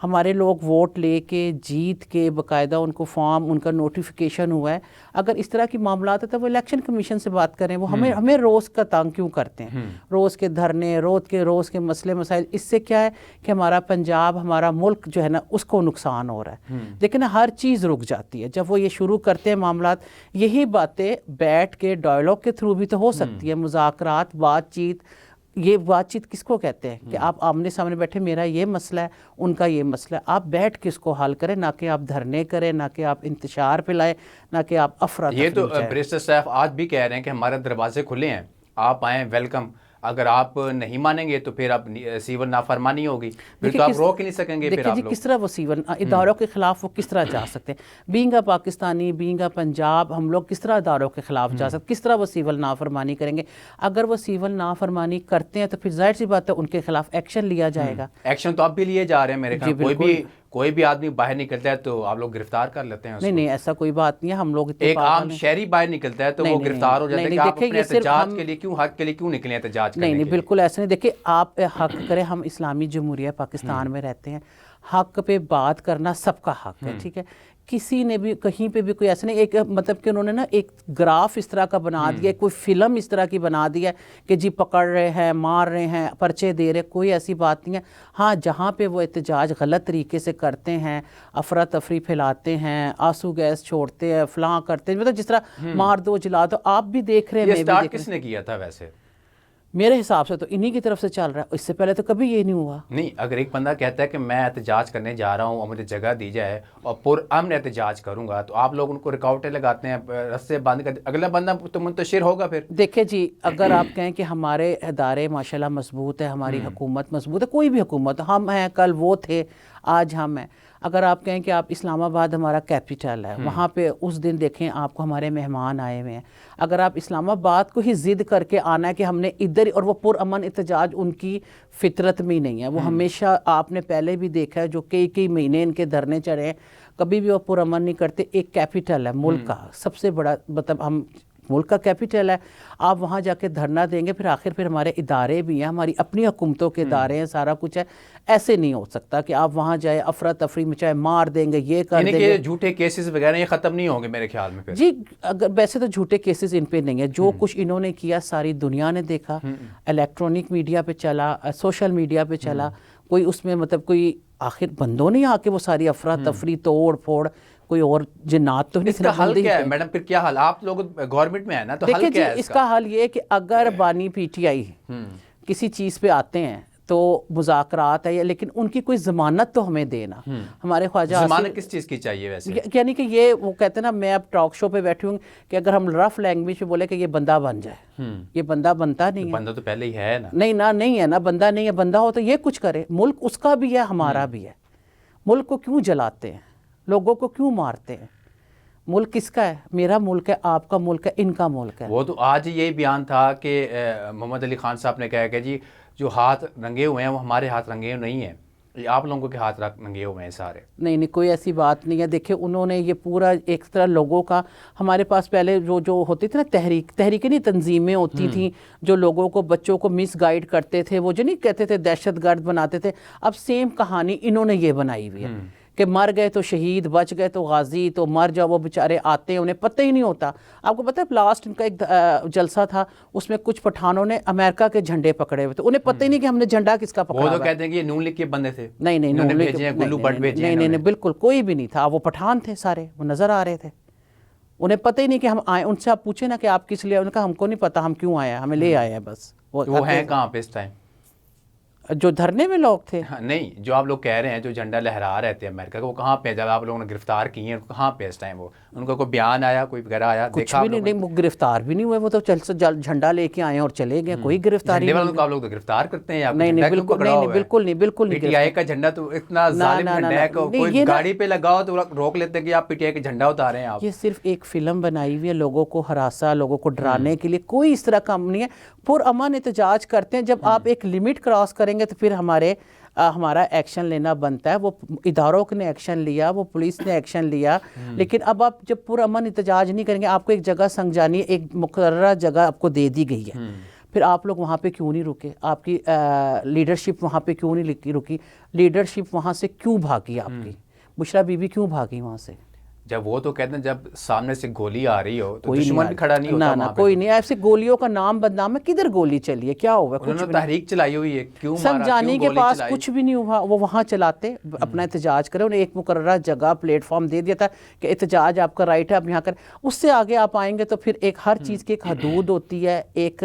ہمارے لوگ ووٹ لے کے جیت کے باقاعدہ ان کو فارم ان کا نوٹیفیکیشن ہوا ہے. اگر اس طرح کی معاملات ہیں تو وہ الیکشن کمیشن سے بات کریں. وہ ہمیں روز کا تنگ کیوں کرتے ہیں, روز کے دھرنے, روز کے مسئلے مسائل. اس سے کیا ہے کہ ہمارا پنجاب, ہمارا ملک جو ہے نا اس کو نقصان ہو رہا ہے. لیکن ہر چیز رک جاتی ہے جب وہ یہ شروع کرتے ہیں معاملات. یہی باتیں بیٹھ کے ڈائلاگ کے تھرو بھی تو ہو سکتی ہے, مذاکرات, بات چیت. یہ بات چیت کس کو کہتے ہیں کہ آپ آمنے سامنے بیٹھے, میرا یہ مسئلہ ہے, ان کا یہ مسئلہ ہے, آپ بیٹھ کے اس کو حل کریں, نہ کہ آپ دھرنے کریں, نہ کہ آپ انتشار پھیلائیں, نہ کہ آپ افراتفری. یہ تو بیرسٹر صاحب آج بھی کہہ رہے ہیں کہ ہمارے دروازے کھلے ہیں, آپ آئیں, ویلکم. اگر آپ نہیں مانیں گے تو پھر آپ سیول نافرمانی ہوگی, پھر تو آپ روک ہی نہیں سکیں گے. دیکھیں جی کس طرح وہ سیول اداروں کے خلاف وہ کس طرح جا سکتے ہیں, being a Pakistani, being a Punjab, ہم لوگ کس طرح اداروں کے خلاف جا سکتے, کس طرح وہ سیول نافرمانی کریں گے. اگر وہ سیول نافرمانی کرتے ہیں تو پھر ظاہر سی بات ہے ان کے خلاف ایکشن لیا جائے گا. ایکشن تو اب بھی لیے جا رہے ہیں میرے خیال. کوئی بھی آدمی باہر نکلتا ہے تو آپ لوگ گرفتار کر لیتے ہیں. نہیں ایسا کوئی بات نہیں ہے. ہم لوگ ایک عام شہری باہر نکلتا ہے تو وہ گرفتار ہو جاتا ہے کہ آپ اپنے احتجاج کے لیے کیوں, حق کے لیے کیوں نکلے احتجاج کرنے کے لیے. نہیں بالکل ایسا نہیں. دیکھیں آپ حق کریں, ہم اسلامی جمہوریہ پاکستان میں رہتے ہیں, حق پہ بات کرنا سب کا حق ہے, ٹھیک ہے. کسی نے بھی کہیں پہ بھی کوئی ایسا نہیں, ایک مطلب کہ انہوں نے نا ایک گراف اس طرح کا بنا دیا, کوئی فلم اس طرح کی بنا دیا کہ جی پکڑ رہے ہیں, مار رہے ہیں, پرچے دے رہے, کوئی ایسی بات نہیں ہے. ہاں جہاں پہ وہ احتجاج غلط طریقے سے کرتے ہیں, افراتفری پھیلاتے ہیں, آنسو گیس چھوڑتے ہیں, فلاں کرتے ہیں, مطلب جس طرح مار دو جلا دو, آپ بھی دیکھ رہے ہیں, میں بھی دیکھ رہا ہوں. کس نے کیا تھا ویسے؟ میرے حساب سے تو انہی کی طرف سے چل رہا ہے, اس سے پہلے تو کبھی یہ نہیں ہوا. نہیں, اگر ایک بندہ کہتا ہے کہ میں احتجاج کرنے جا رہا ہوں اور مجھے جگہ دی جائے اور پرامن احتجاج کروں گا, تو آپ لوگ ان کو رکاوٹیں لگاتے ہیں, رستے بند کر, اگلا بندہ تو منتشر ہوگا پھر. دیکھیں جی, اگر آپ کہیں کہ ہمارے ادارے ماشاءاللہ مضبوط ہے, ہماری حکومت مضبوط ہے, کوئی بھی حکومت, ہم ہیں, کل وہ تھے, آج ہم ہیں. اگر آپ کہیں کہ آپ اسلام آباد ہمارا کیپٹل ہے, وہاں پہ اس دن دیکھیں آپ کو ہمارے مہمان آئے ہوئے ہیں. اگر آپ اسلام آباد کو ہی ضد کر کے آنا ہے کہ ہم نے ادھر, اور وہ پرامن احتجاج ان کی فطرت میں نہیں ہے. وہ ہمیشہ آپ نے پہلے بھی دیکھا ہے جو کئی مہینے ان کے دھرنے چڑھے ہیں, کبھی بھی وہ پرامن نہیں کرتے. ایک کیپٹل ہے ملک کا, سب سے بڑا, مطلب ہم ملک کا کیپٹل ہے, آپ وہاں جا کے دھرنا دیں گے, پھر ہمارے ادارے بھی ہیں, ہماری اپنی حکومتوں کے ادارے ہیں, سارا کچھ ہے. ایسے نہیں ہو سکتا کہ آپ وہاں جائے افراتفری میں چاہے مار دیں گے, یہ کر دیں گے. جھوٹے کیسز وغیرہ یہ ختم نہیں ہوں گے میرے خیال میں پھر. جی اگر ویسے تو جھوٹے کیسز ان پہ نہیں ہے, جو کچھ انہوں نے کیا ساری دنیا نے دیکھا, الیکٹرانک میڈیا پہ چلا, سوشل میڈیا پہ چلا, کوئی اس میں مطلب کوئی آخر بندوں نہیں آ کے وہ ساری افراتفری توڑ پھوڑ, کوئی اور جنات تو نہیں. اس کا حل کیا ہے میڈم پھر, کیا حل؟ آپ لوگ گورنمنٹ میں ہیں نا, تو حل کیا ہے اس کا؟ حل یہ ہے کہ اگر بانی پی ٹی آئی کسی چیز پہ آتے ہیں تو مذاکرات ہے, لیکن ان کی کوئی ضمانت تو ہمیں دینا. ہمارے خواجہ ضمانت کس چیز کی چاہیے ویسے؟ یعنی کہ یہ وہ کہتے ہیں نا, میں اب ٹاک شو پہ بیٹھی ہوں کہ اگر ہم رف لینگویج پہ بولے کہ یہ بندہ بن جائے, یہ بندہ بنتا نہیں ہے. بندہ تو پہلے ہی ہے نا. نہیں ہے نا, بندہ نہیں ہے. بندہ ہو تو یہ کچھ کرے. ملک اس کا بھی ہے, ہمارا بھی ہے. ملک کو کیوں جلاتے ہیں, لوگوں کو کیوں مارتے ہیں؟ ملک کس کا ہے؟ میرا ملک ہے, آپ کا ملک ہے, ان کا ملک ہے. وہ تو آج یہی بیان تھا کہ محمد علی خان صاحب نے کہا کہ جی جو ہاتھ رنگے ہوئے ہیں وہ ہمارے ہاتھ رنگے نہیں ہیں, یہ آپ لوگوں کے ہاتھ رنگے ہوئے ہیں سارے. نہیں کوئی ایسی بات نہیں ہے. دیکھیں انہوں نے یہ پورا ایک طرح لوگوں کا, ہمارے پاس پہلے جو ہوتی تھی نا تحریکیں نہیں, تنظیمیں ہوتی تھیں جو لوگوں کو, بچوں کو مس گائیڈ کرتے تھے, وہ جو نہیں کہتے تھے دہشت گرد بناتے تھے. اب سیم کہانی انہوں نے یہ بنائی ہوئی ہے کہ مر گئے تو شہید, بچ گئے تو غازی, تو مر جاؤ, وہ بیچارے آتے ہیں, انہیں پتہ ہی نہیں ہوتا. آپ کو پتہ ہے لاسٹ ان کا ایک جلسہ تھا, اس میں کچھ پٹھانوں نے امریکہ کے جھنڈے پکڑے ہوئے تھے, انہیں پتہ ہی نہیں کہ ہم نے جھنڈا کس کا پکڑا. وہ تو کہتے ہیں کہ یہ نون لیگ کے بندے تھے. نہیں بالکل کوئی بھی نہیں تھا, وہ پٹھان تھے سارے, وہ نظر آ رہے تھے. انہیں پتہ ہی نہیں کہ ہم آئے. ان سے آپ پوچھیں نا کہ آپ کس لیے, انہوں نے کہا ہم کو نہیں پتا ہم کیوں آئے ہیں, ہمیں لے آئے ہیں بس. وہ ہیں کہاں پہ اس ٹائم جو دھرنے میں لوگ تھے؟ نہیں, جو آپ لوگ کہہ رہے ہیں جو جھنڈا لہرا رہے تھے امریکہ کا, وہ کہاں پہ, جب آپ لوگوں نے گرفتار کیے ہیں کہاں پہ اس ٹائم؟ وہ ان کا کوئی بیان آیا, کوئی وغیرہ آیا؟ کچھ بھی نہیں. وہ گرفتار بھی نہیں ہوئے, وہ تو جھنڈا لے کے آئے اور چلے گئے, کوئی گرفتاری نہیں. آپ لوگ تو گرفتار کرتے ہیں. نہیں بالکل نہیں. پی ٹی آئی کا جھنڈا تو اتنا ظالم جھنڈا ہے, کوئی گاڑی پہ لگاؤ تو روک لیتے ہیں کہ آپ پی ٹی آئی کا جھنڈا اتارے ہیں آپ. یہ صرف ایک فلم بنائی ہوئی ہے لوگوں کو ہراسا, لوگوں کو ڈرانے کے لیے. کوئی اس طرح کام نہیں ہے. پرامن احتجاج کرتے ہیں, جب آپ ایک لمٹ کراس کریں گے تو پھر ہمارا ایکشن لینا بنتا ہے. وہ اداروں نے ایکشن لیا, وہ پولیس نے ایکشن لیا, لیکن اب آپ جب پرامن احتجاج نہیں کریں گے, آپ کو ایک جگہ سنگجانی, ایک مقررہ جگہ آپ کو دے دی گئی ہے. پھر آپ لوگ وہاں پہ کیوں نہیں رکے؟ آپ کی لیڈرشپ وہاں پہ کیوں نہیں رکی؟ لیڈرشپ وہاں سے کیوں بھاگی؟ آپ کی بشرا بی بی کیوں بھاگی وہاں سے؟ جب وہ تو کہتے ہیں جب سامنے سے گولی آ رہی ہو تو کوئی دشمن بھی کھڑا نہیں ہوتا وہاں پہ. کوئی نہیں. ایسے گولیوں کا نام بدنام ہے. کدھر گولی چلی ہے؟ کیا ہوا؟ انہوں نے تحریک چلائی ہوئی ہے, کیوں مارا, سمجھانے کیوں کے گولی پاس چلائی؟ کچھ بھی نہیں ہوا. وہ وہاں چلاتے اپنا احتجاج کرے. انہیں ایک مقررہ جگہ پلیٹ فارم دے دیا تھا کہ احتجاج آپ کا رائٹ ہے, آپ یہاں کریں. اس سے آگے آپ آئیں گے تو پھر ایک ہر چیز کی ایک حدود ہوتی ہے, ایک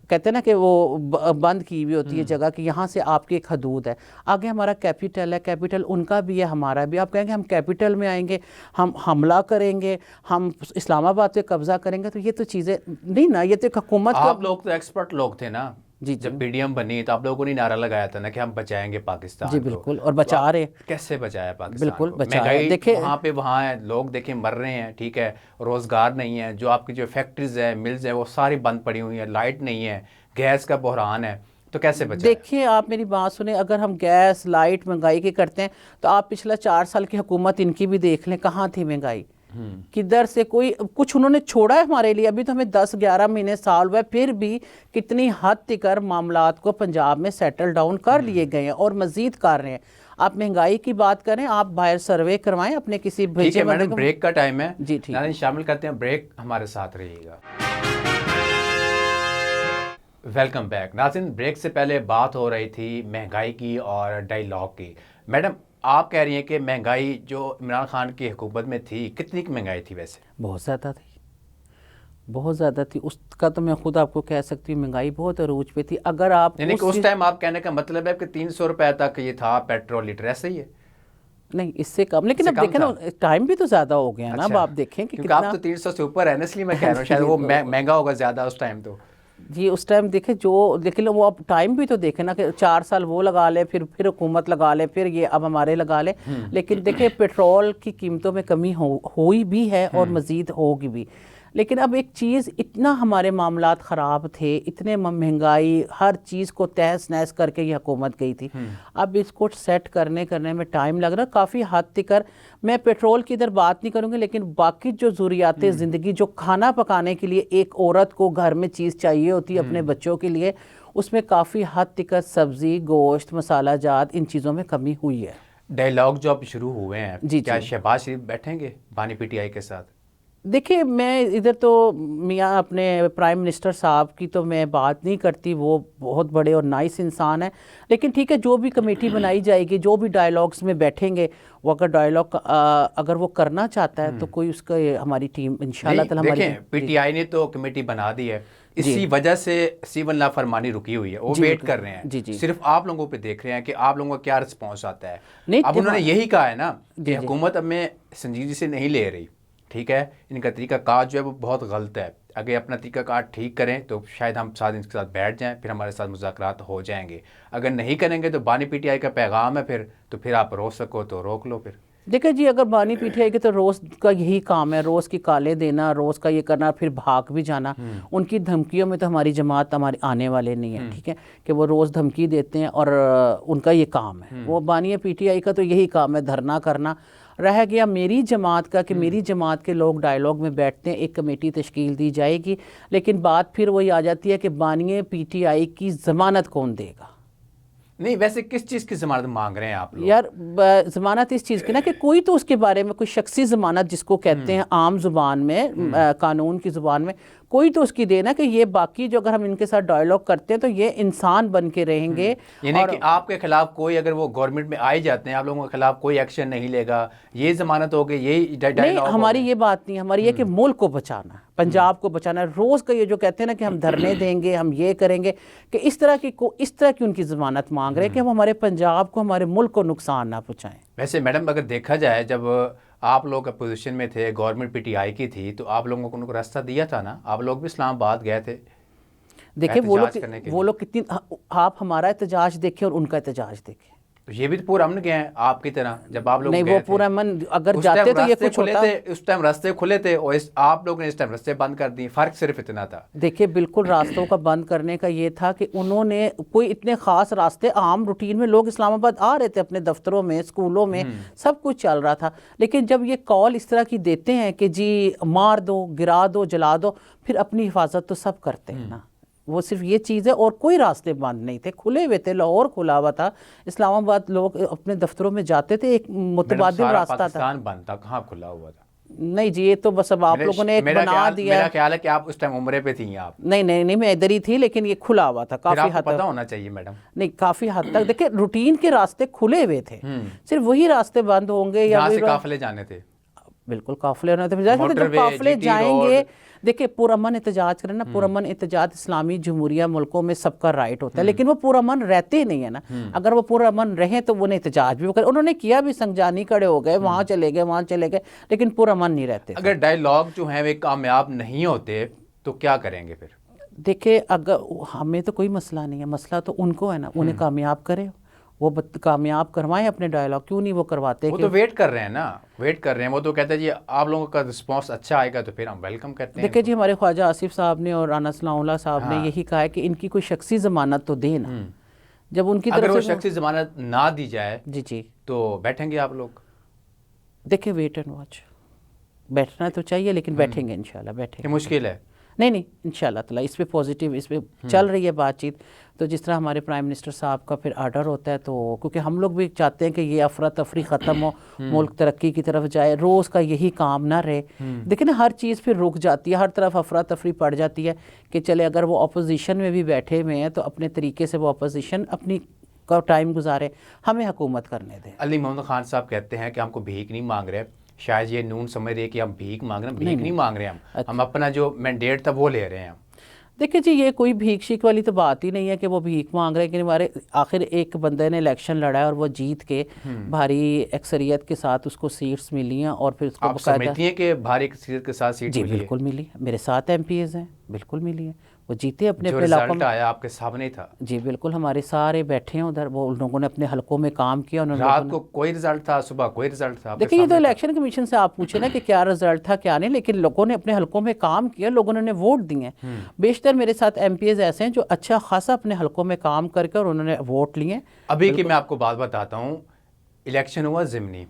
کہتے ہیں نا کہ وہ بند کی ہوئی ہوتی ہے جگہ کہ یہاں سے آپ کی ایک حدود ہے. آگے ہمارا کیپٹل ہے, کیپٹل ان کا بھی ہے, ہمارا بھی. آپ کہیں گے ہم کیپٹل میں آئیں گے, ہم حملہ کریں گے, ہم اسلام آباد پہ قبضہ کریں گے, تو یہ تو چیزیں نہیں نا. یہ تو ایک حکومت کا. آپ لوگ تو ایکسپرٹ لوگ تھے نا جب پی ڈی ایم بنی, تو آپ لوگوں نے نعرہ لگایا تھا نا کہ ہم بچائیں گے پاکستان کو. جی بالکل, اور بچا رہے. کیسے بچایا پاکستان بالکل کو؟ بچایا. مہنگائی دیکھیں وہاں ہے, لوگ دیکھیں مر رہے ہیں, ٹھیک ہے, روزگار نہیں ہے, جو آپ کی جو فیکٹریز ہیں, ملز ہیں, وہ ساری بند پڑی ہوئی ہیں, لائٹ نہیں ہے, گیس کا بحران ہے, تو کیسے بچائے؟ دیکھیں آپ میری بات سنیں, اگر ہم گیس لائٹ مہنگائی کے کرتے ہیں تو آپ پچھلا 4 سال کی حکومت ان کی بھی دیکھ لیں, کہاں تھی مہنگائی؟ کدھر سے کوئی کچھ انہوں نے چھوڑا ہے ہمارے لیے؟ ابھی تو ہمیں 10-11 مہینے سال ہوئے, پھر بھی کتنی حد تک معاملات کو پنجاب میں سیٹل ڈاؤن کر لیے گئے ہیں اور مزید کر رہے ہیں. آپ مہنگائی کی بات کریں, آپ باہر سروے کروائیں اپنے کسی ٹھیک بھیجے ہے بندے میڈم, کو. بریک کا ٹائم ہے, جی ٹھیک ہے. ناظرین شامل کرتے ہیں بریک, ہمارے ساتھ رہیے گا. Welcome back. ناظرین بریک سے پہلے بات ہو رہی تھی مہنگائی کی اور ڈائیلاگ کی. میڈم آپ کہہ رہی ہیں کہ مہنگائی جو عمران خان کی حکومت میں تھی, کتنی کی مہنگائی تھی ویسے؟ بہت زیادہ تھی, بہت زیادہ تھی. اس کا تو میں خود آپ کو کہہ سکتی ہوں مہنگائی بہت عروج پہ تھی. اگر آپ یعنی کہ اس ٹائم آپ کہنے کا مطلب ہے کہ 300 روپے تک یہ تھا پیٹرول لیٹر, ایسا ہی ہے؟ نہیں اس سے کم, لیکن اب دیکھیں نا ٹائم بھی تو زیادہ ہو گیا نا. اب آپ دیکھیں کہ کیونکہ آپ تو 300 سے اوپر ہے نا, اس لیے میں کہہ رہا ہوں شاید وہ مہنگا ہوگا زیادہ اس ٹائم. تو جی اس ٹائم دیکھیں جو, لیکن وہ اب ٹائم بھی تو دیکھیں نا کہ 4 سال وہ لگا لے, پھر حکومت لگا لے, پھر یہ اب ہمارے لگا لے. لیکن دیکھیں پیٹرول کی قیمتوں میں کمی ہوئی بھی ہے اور مزید ہوگی بھی. لیکن اب ایک چیز, اتنا ہمارے معاملات خراب تھے, اتنے مہنگائی, ہر چیز کو تہس نہس کر کے یہ حکومت گئی تھی. اب اس کو سیٹ کرنے میں ٹائم لگ رہا کافی حد تک. میں پیٹرول کی ادھر بات نہیں کروں گی, لیکن باقی جو ضروریات زندگی, جو کھانا پکانے کے لیے ایک عورت کو گھر میں چیز چاہیے ہوتی ہے اپنے بچوں کے لیے, اس میں کافی حد تک سبزی, گوشت, مسالہ جات, ان چیزوں میں کمی ہوئی ہے. ڈائیلاگ جو اب شروع ہوئے ہیں, جی کیا شہباز شریف بیٹھیں گے بانی پی ٹی آئی کے ساتھ؟ دیکھیں میں ادھر تو میاں اپنے پرائم منسٹر صاحب کی تو میں بات نہیں کرتی, وہ بہت بڑے اور نائس انسان ہیں. لیکن ٹھیک ہے, جو بھی کمیٹی بنائی جائے گی, جو بھی ڈائیلاگس میں بیٹھیں گے, وہ اگر ڈائیلاگ اگر وہ کرنا چاہتا ہے تو کوئی اس کا, ہماری ٹیم انشاءاللہ تعالی ہماری. دیکھیں پی ٹی آئی نے تو کمیٹی بنا دی ہے, اسی وجہ سے سیول نافرمانی رکی ہوئی ہے, وہ ویٹ کر رہے ہیں. صرف آپ لوگوں پہ دیکھ رہے ہیں کہ آپ لوگوں کا کیا رسپانس آتا ہے. اب انہوں نے یہی کہا ہے نا کہ حکومت اب میں سنجیدگی سے نہیں لے رہی, ٹھیک ہے, ان کا طریقہ کار جو ہے وہ بہت غلط ہے. اگر اپنا طریقہ کار ٹھیک کریں تو شاید ہم ساتھ ان کے ساتھ بیٹھ جائیں, پھر ہمارے ساتھ مذاکرات ہو جائیں گے. اگر نہیں کریں گے تو بانی پی ٹی آئی کا پیغام ہے پھر آپ روک سکو تو روک لو. پھر دیکھیں جی, اگر بانی پی ٹی آئی کے تو روز کا یہی کام ہے, روز کی کالے دینا, روز کا یہ کرنا, پھر بھاگ بھی جانا. ان کی دھمکیوں میں تو ہماری جماعت ہمارے آنے والے نہیں ہے, ٹھیک ہے, کہ وہ روز دھمکی دیتے ہیں اور ان کا یہ کام ہے. وہ بانی پی ٹی آئی کا تو یہی کام ہے, دھرنا کرنا. رہ گیا میری جماعت کا کہ میری جماعت کے لوگ ڈائیلاگ میں بیٹھتے ہیں, ایک کمیٹی تشکیل دی جائے گی, لیکن بات پھر وہی آ جاتی ہے کہ بانی پی ٹی آئی کی ضمانت کون دے گا؟ نہیں, ویسے کس چیز کی ضمانت مانگ رہے ہیں آپ لوگ؟ یار ضمانت اس چیز کی نا کہ کوئی تو اس کے بارے میں کوئی شخصی ضمانت جس کو کہتے ہیں عام زبان میں, قانون کی زبان میں, کوئی تو اس کی دینا کہ یہ باقی جو اگر ہم ان کے ساتھ ڈائیلاگ کرتے ہیں تو یہ انسان بن کے رہیں گے. یعنی کہ آپ کے خلاف کوئی, اگر وہ گورنمنٹ میں آئے جاتے ہیں, آپ لوگوں کے خلاف کوئی ایکشن نہیں لے گا, یہ ضمانت ہوگی, یہی ڈائیلاگ؟ نہیں, ہماری یہ بات نہیں, ہماری یہ کہ ملک کو بچانا ہے, پنجاب کو بچانا ہے. روز کا یہ جو کہتے ہیں نا کہ ہم دھرنے دیں گے, ہم یہ کریں گے, کہ اس طرح کی ان کی ضمانت مانگ رہے ہیں کہ ہم ہمارے پنجاب کو, ہمارے ملک کو نقصان نہ پہنچائیں. ویسے میڈم اگر دیکھا جائے, جب آپ لوگ اپوزیشن میں تھے, گورنمنٹ پی ٹی آئی کی تھی, تو آپ لوگوں کو راستہ دیا تھا نا, آپ لوگ بھی اسلام آباد گئے تھے. دیکھیں وہ لوگ کتنی, آپ ہمارا احتجاج دیکھیں اور ان کا احتجاج دیکھیں, تو یہ بھی پورا امن گئے ہیں آپ کی طرح. جب آپ لوگ نہیں, وہ پورا امن اگر جاتے تو یہ کچھ ہوتا. اس ٹائم راستے کھلے تھے اور آپ لوگوں نے اس ٹائم راستے بند کر دیے, فرق صرف اتنا تھا. دیکھیں بالکل راستوں کا بند کرنے کا یہ تھا کہ انہوں نے کوئی اتنے خاص راستے, عام روٹین میں لوگ اسلام آباد آ رہے تھے, اپنے دفتروں میں, اسکولوں میں, سب کچھ چل رہا تھا. لیکن جب یہ کال اس طرح کی دیتے ہیں کہ جی مار دو, گرا دو, جلا دو, پھر اپنی حفاظت تو سب کرتے ہیں نا. وہ صرف یہ چیز ہے، اور کوئی راستے بند نہیں تھے، کھلے ہوئے تھے، لاہور کھلا ہوا تھا، اسلام آباد لوگ اپنے دفتروں میں جاتے تھے، ایک متبادل راستہ تھا۔ پاکستان بند تھا، کہاں کھلا ہوا تھا؟ نہیں جی، یہ تو بس اب آپ لوگوں نے ایک بنا دیا۔ میرا خیال ہے کہ آپ اس ٹائم عمرے پہ تھیں آپ۔ نہیں، میں ادھر ہی تھی، لیکن یہ کھلا ہوا تھا کافی حد تک، پتہ ہونا چاہیے میڈم۔ نہیں کافی حد تک دیکھیں روٹین کے راستے کھلے ہوئے تھے، صرف وہی راستے بند ہوں گے یا سے قافلے جانے تھے، بالکل قافلے ہونے تھے، جب قافلے جائیں گے دیکھیں پرامن احتجاج کریں نا، پرامن احتجاج اسلامی جمہوریہ ملکوں میں سب کا رائٹ ہوتا ہے، لیکن وہ پرامن رہتے نہیں ہیں نا، اگر وہ پرامن رہیں تو انہیں احتجاج بھی کریں، انہوں نے کیا بھی، سنگجانی کھڑے ہو گئے، وہاں چلے گئے، لیکن پرامن نہیں رہتے۔ اگر ڈائیلاگ جو ہیں وہ کامیاب نہیں ہوتے تو کیا کریں گے پھر؟ دیکھیں اگر ہمیں تو کوئی مسئلہ نہیں ہے، مسئلہ تو ان کو ہے نا، انہیں کامیاب کرے، وہ کامیاب کروائیں اپنے ڈائیلاگ، کیوں نہیں وہ کرواتے؟ وہ تو ویٹ کر رہے ہیں نا، ویٹ کر رہے ہیں، وہ تو کہتے ہیں جی آپ لوگوں کا رسپانس اچھا آئے گا تو پھر ہم ویلکم کرتے ہیں۔ دیکھیں جی ہمارے خواجہ آصف صاحب نے اور رانا ثناء اللہ صاحب نے یہی کہا ہے کہ ان کی کوئی شخصی ضمانت تو دے نا، جب ان کی اگر طرف وہ سے شخصی ضمانت نہ دی جائے جی تو بیٹھیں گے آپ لوگ؟ دیکھیں ویٹ اینڈ واچ، بیٹھنا تو چاہیے لیکن بیٹھیں گے انشاءاللہ، بیٹھیں یہ گے، مشکل ہے؟ نہیں انشاءاللہ تعالیٰ اس پہ پازیٹیو، اس پہ چل رہی ہے بات چیت، تو جس طرح ہمارے پرائم منسٹر صاحب کا پھر آرڈر ہوتا ہے، تو کیونکہ ہم لوگ بھی چاہتے ہیں کہ یہ افراتفری ختم ہو، ملک ترقی کی طرف جائے، روز کا یہی کام نہ رہے۔ دیکھیں نا ہر چیز پھر رک جاتی ہے، ہر طرف افراتفری پڑ جاتی ہے کہ چلے اگر وہ اپوزیشن میں بھی بیٹھے ہوئے ہیں تو اپنے طریقے سے وہ اپوزیشن اپنی کا ٹائم گزارے، ہمیں حکومت کرنے دیں۔ علی محمد خان صاحب کہتے ہیں کہ ہم کو بھیک نہیں مانگ رہے، شاید یہ نون سمجھ رہے کہ ہم بھیک مانگ رہے ہیں، بھیک نہیں مانگ رہے ہم اپنا جو مینڈیٹ تھا وہ لے رہے ہیں ہم۔ دیکھیں جی یہ کوئی بھیک شیک والی تو بات ہی نہیں ہے کہ وہ بھیک مانگ رہے ہیں، کہ ہمارے آخر ایک بندے نے الیکشن لڑا ہے اور وہ جیت کے بھاری اکثریت کے ساتھ اس کو سیٹس ملی ہیں، اور پھر اس کو آپ سمجھتی ہیں کہ بھاری اکثریت کے ساتھ سیٹ جی ملی ہے؟ بالکل ملی ہے، میرے 7 MPs ہیں، بالکل ملی ہے، وہ جیتے اپنے جو علاقوں رزلٹ میں۔ آیا آپ کے سامنے تھا؟ جی بالکل، ہمارے سارے بیٹھے ہیں ادھر، وہ ان لوگوں نے اپنے حلقوں میں کام کیا، انہوں نے رات کو کوئی رزلٹ تھا، صبح کوئی رزلٹ تھا؟ دیکھیں یہ تو الیکشن کمیشن سے آپ پوچھیں نا کہ کیا رزلٹ تھا کیا نہیں، لیکن لوگوں نے اپنے حلقوں میں کام کیا، لوگوں نے ووٹ دیے ہیں۔ بیشتر میرے ساتھ MPs ایسے ہیں جو اچھا خاصا اپنے حلقوں میں کام کر کے اور انہوں نے ووٹ لیے۔ ابھی کہ میں آپ کو بات بتاتا ہوں، الیکشن ہوا ضمنی،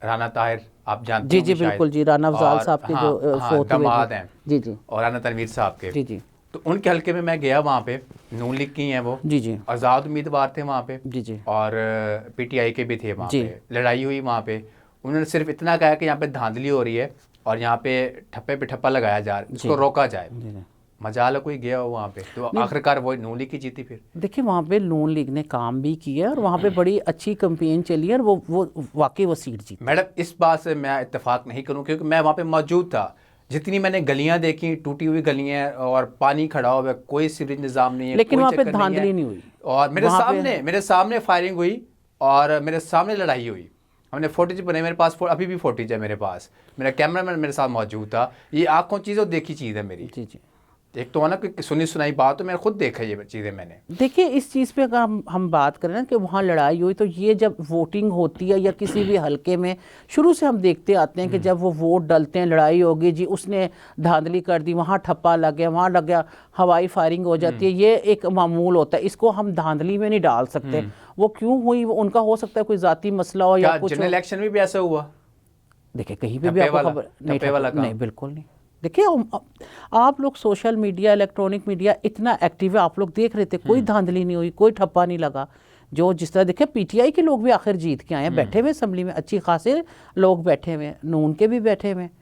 رانا طاہر آپ جانتے ہیں جی بالکل جی، رانا افضال صاحب کے جو فوت ہوئے داماد ہیں جی اور رانا تنویر صاحب کے، جی تو ان کے حلقے میں میں گیا، وہاں پہ نون لیگ کی ہیں وہ، جی آزاد امیدوار تھے وہاں پہ، جی اور PTI کے بھی تھے وہاں پہ، لڑائی ہوئی وہاں پہ، انہوں نے صرف اتنا کہا کہ یہاں پہ دھاندلی ہو رہی ہے اور یہاں پہ ٹھپے پہ ٹھپا لگایا جا رہا ہے، اس کو روکا جائے۔ مجال کوئی گیا ہو وہاں پہ تو آخرکار وہ نون لیگ کی جیتی۔ پھر دیکھیں وہاں پہ نون لیگ نے کام بھی کیا اور وہاں پہ بڑی اچھی کمپین چلی ہے، اور وہ واقعی وہ سیٹ جیتی۔ میڈم اس بات سے میں اتفاق نہیں کروں کیونکہ میں وہاں پہ موجود تھا، جتنی میں نے گلیاں دیکھی ٹوٹی ہوئی گلیاں اور پانی کھڑا ہوا ہے، کوئی سیوریج نظام نہیں ہے، لیکن وہاں پہ دھاندلی نہیں ہوئی، اور میرے سامنے فائرنگ ہوئی اور میرے سامنے لڑائی ہوئی، ہم نے فوٹیج بنے، میرے پاس ابھی بھی فوٹیج ہے میرے پاس، میرا کیمرہ مین میرے ساتھ موجود تھا۔ یہ آنکھوں چیز اور دیکھی چیز ہے میری، جی ایک تو ہے نا کہ سنی سنائی بات، تو میں نے خود دیکھا یہ چیزیں میں نے۔ دیکھیں اس چیز پہ اگر ہم بات کریں نا کہ وہاں لڑائی ہوئی، تو یہ جب ووٹنگ ہوتی ہے یا کسی بھی حلقے میں، شروع سے ہم دیکھتے آتے ہیں کہ جب وہ ووٹ ڈلتے ہیں لڑائی ہوگی جی، اس نے دھاندلی کر دی، وہاں ٹھپا لگ گیا، وہاں لگ گیا، ہوائی فائرنگ ہو جاتی ہے، یہ ایک معمول ہوتا ہے، اس کو ہم دھاندلی میں نہیں ڈال سکتے۔ وہ کیوں ہوئی، وہ ان کا ہو سکتا ہے کوئی ذاتی مسئلہ ہو یا کچھ۔ جنرل الیکشن میں بھی ایسا ہوا؟ دیکھیں کہیں پہ بھی آپ کو خبر نہیں، بالکل نہیں۔ دیکھیں آپ لوگ سوشل میڈیا، الیکٹرونک میڈیا اتنا ایکٹیو ہے، آپ لوگ دیکھ رہے تھے، کوئی دھاندلی نہیں ہوئی، کوئی ٹھپا نہیں لگا، جو جس طرح دیکھیں PTI کے لوگ بھی آخر جیت کے آئے ہیں، بیٹھے ہوئے اسمبلی میں، اچھی خاصے لوگ بیٹھے ہوئے ہیں، نون کے بھی بیٹھے ہوئے ہیں۔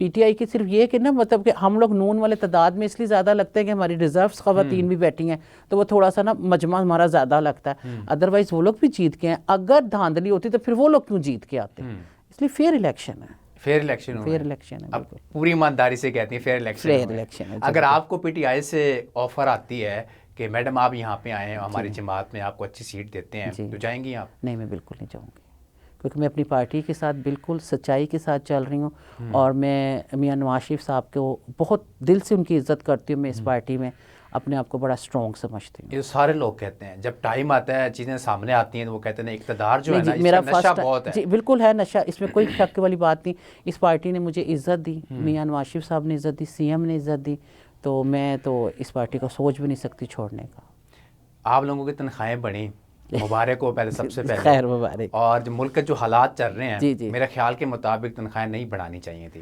PTI کی صرف یہ کہ نا مطلب کہ ہم لوگ نون والے تعداد میں اس لیے زیادہ لگتے ہیں کہ ہماری ریزروس خواتین بھی بیٹھی ہیں، تو وہ تھوڑا سا نا مجمع ہمارا زیادہ لگتا ہے، ادروائز وہ لوگ بھی جیت کے ہیں۔ اگر دھاندلی ہوتی تو پھر وہ لوگ کیوں جیت کے آتے؟ اس لیے فیئر الیکشن ہے، فیئر الیکشن ہے، اب پوری ایمانداری سے کہتے ہیں فیئر الیکشن ہے۔ اگر آپ کو PTI سے آفر آتی ہے کہ میڈم آپ یہاں پہ آئیں، ہماری جماعت میں آپ کو اچھی سیٹ دیتے ہیں، تو جائیں گی آپ؟ نہیں، میں بالکل نہیں جاؤں گی، کیونکہ میں اپنی پارٹی کے ساتھ بالکل سچائی کے ساتھ چل رہی ہوں، اور میں میاں نواز شریف صاحب کو بہت دل سے ان کی عزت کرتی ہوں، میں اس پارٹی میں اپنے آپ کو بڑا اسٹرانگ سمجھتی ہوں۔ یہ سارے لوگ کہتے ہیں جب ٹائم آتا ہے چیزیں سامنے آتی ہیں تو وہ کہتے ہیں اقتدار جو ہے نا، میرا اس کا نشہ بہت ہے۔ جی بالکل ہے نشہ، اس میں کوئی شک والی بات نہیں۔ اس پارٹی نے مجھے عزت دی، میاں نواز شریف صاحب نے عزت دی، CM نے عزت دی، تو میں تو اس پارٹی کو سوچ بھی نہیں سکتی چھوڑنے کا۔ آپ لوگوں کی تنخواہیں بڑھیں، مبارک ہو پہلے، سب سے پہلے خیر مبارک۔ اور جو ملک کے جو حالات چل رہے ہیں، جی میرے خیال کے مطابق تنخواہیں نہیں بڑھانی چاہیے تھی۔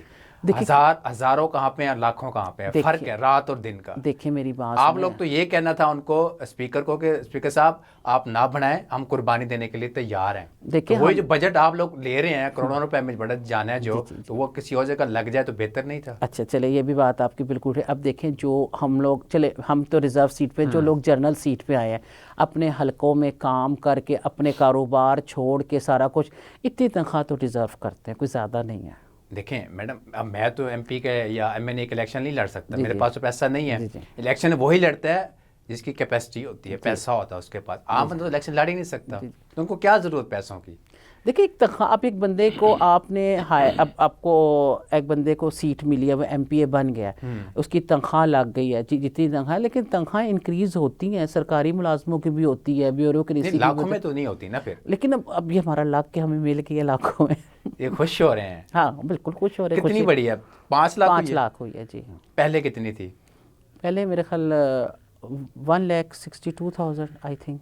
ہزاروں کہاں پہ ہیں، لاکھوں کہاں پہ ہیں، فرق ہے رات اور دن کا. دیکھیں میری بات، آپ لوگ تو یہ کہنا تھا ان کو اسپیکر کو کہ اسپیکر صاحب آپ نہ بنائیں، ہم قربانی دینے کے لیے تیار ہیں. دیکھیں وہی جو بجٹ آپ لوگ لے رہے ہیں کروڑوں روپے میں بجٹ جانا ہے جو، تو وہ کسی اور جگہ لگ جائے تو بہتر نہیں تھا. اچھا چلے، یہ بھی بات آپ کی بالکل ہے. اب دیکھیں جو ہم لوگ، چلے ہم تو ریزرو سیٹ پہ، جو لوگ جنرل سیٹ پہ آئے ہیں اپنے حلقوں میں کام کر کے اپنے کاروبار چھوڑ کے سارا کچھ، اتنی تنخواہ تو ڈیزرو کرتے ہیں، کوئی زیادہ نہیں ہے. دیکھیں میڈم، اب میں تو ایم پی کے یا ایم این اے کے الیکشن نہیں لڑ سکتا، میرے پاس تو پیسہ نہیں ہے. الیکشن وہی لڑتا ہے جس کی کیپیسٹی ہوتی ہے، پیسہ ہوتا ہے اس کے پاس. عام بندہ تو الیکشن لڑ ہی نہیں سکتا، تو ان کو کیا ضرورت پیسوں کی. دیکھیں ایک تنخواہ، آپ ایک بندے کو آپ نے اب آپ کو ایک بندے کو سیٹ ملی ہے، وہ ایم پی اے بن گیا، اس کی تنخواہ لگ گئی ہے جتنی تنخواہ، لیکن تنخواہیں انکریز ہوتی ہیں، سرکاری ملازموں کی بھی ہوتی ہے، بیوروکریسی کی، لاکھوں میں تو نہیں ہوتی نا پھر. لیکن اب یہ ہمارا لگ کے ہمیں مل گئی ہے لاکھوں میں. یہ خوش ہو رہے ہیں. ہاں بالکل خوش ہو رہے ہیں. کتنی بڑی ہے؟ 5 لاکھ 5 لاکھ ہوئی ہے جی. پہلے کتنی تھی؟ پہلے میرے خیال 1,62,000 آئی تھنک.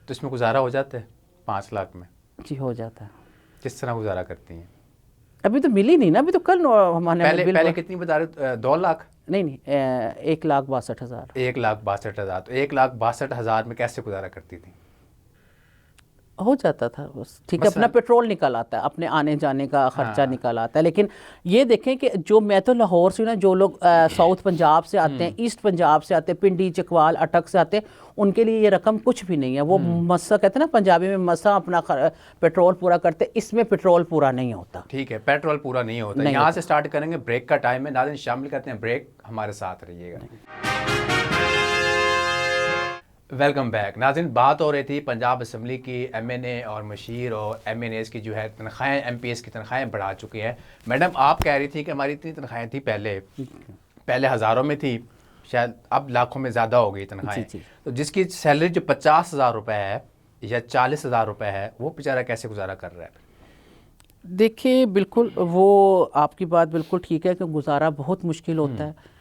تو اس میں گزارا ہو جاتا ہے 5 لاکھ میں؟ جی ہو جاتا ہے. کس طرح گزارا کرتی ہیں؟ ابھی تو ملی نہیں نا، ابھی تو کل ہمارے پہلے کتنی بتا رہے؟ 2 لاکھ؟ نہیں 1,62,000. 1,62,000. تو 1,62,000 میں کیسے گزارا کرتی تھی؟ ہو جاتا تھا بس ٹھیک ہے. اپنا پیٹرول نکل آتا ہے، اپنے آنے جانے کا خرچہ نکل آتا ہے. لیکن یہ دیکھیں کہ جو میں تو لاہور سے نا، جو لوگ ساؤتھ پنجاب سے آتے ہیں، ایسٹ پنجاب سے آتے ہیں، پنڈی چکوال اٹک سے آتے ہیں، ان کے لیے یہ رقم کچھ بھی نہیں ہے. وہ مسا کہتے ہیں نا پنجابی میں، مسا اپنا پیٹرول پورا کرتے، اس میں پیٹرول پورا نہیں ہوتا. ٹھیک ہے، پیٹرول پورا نہیں ہوتا. یہاں سے سٹارٹ کریں گے، بریک کا ٹائم ہے. ناظرین شامل کرتے ہیں بریک، ہمارے ساتھ رہیے گا. Welcome back. ناظرین بات ہو رہی تھی پنجاب اسمبلی کی، ایم این اے اور مشیر اور ایم این ایز کی جو ہے تنخواہیں، ایم پی ایس کی تنخواہیں بڑھا چکی ہیں. میڈم آپ کہہ رہی تھی کہ ہماری اتنی تنخواہیں تھی پہلے ہزاروں میں تھی، شاید اب لاکھوں میں زیادہ ہو گئی تنخواہیں. تو جس کی سیلری جو 50,000 روپے ہے یا 40,000 روپے ہے، وہ بیچارہ کیسے گزارا کر رہا ہے؟ دیکھیں بالکل وہ آپ کی بات بالکل ٹھیک ہے کہ گزارا بہت مشکل ہوتا ہے.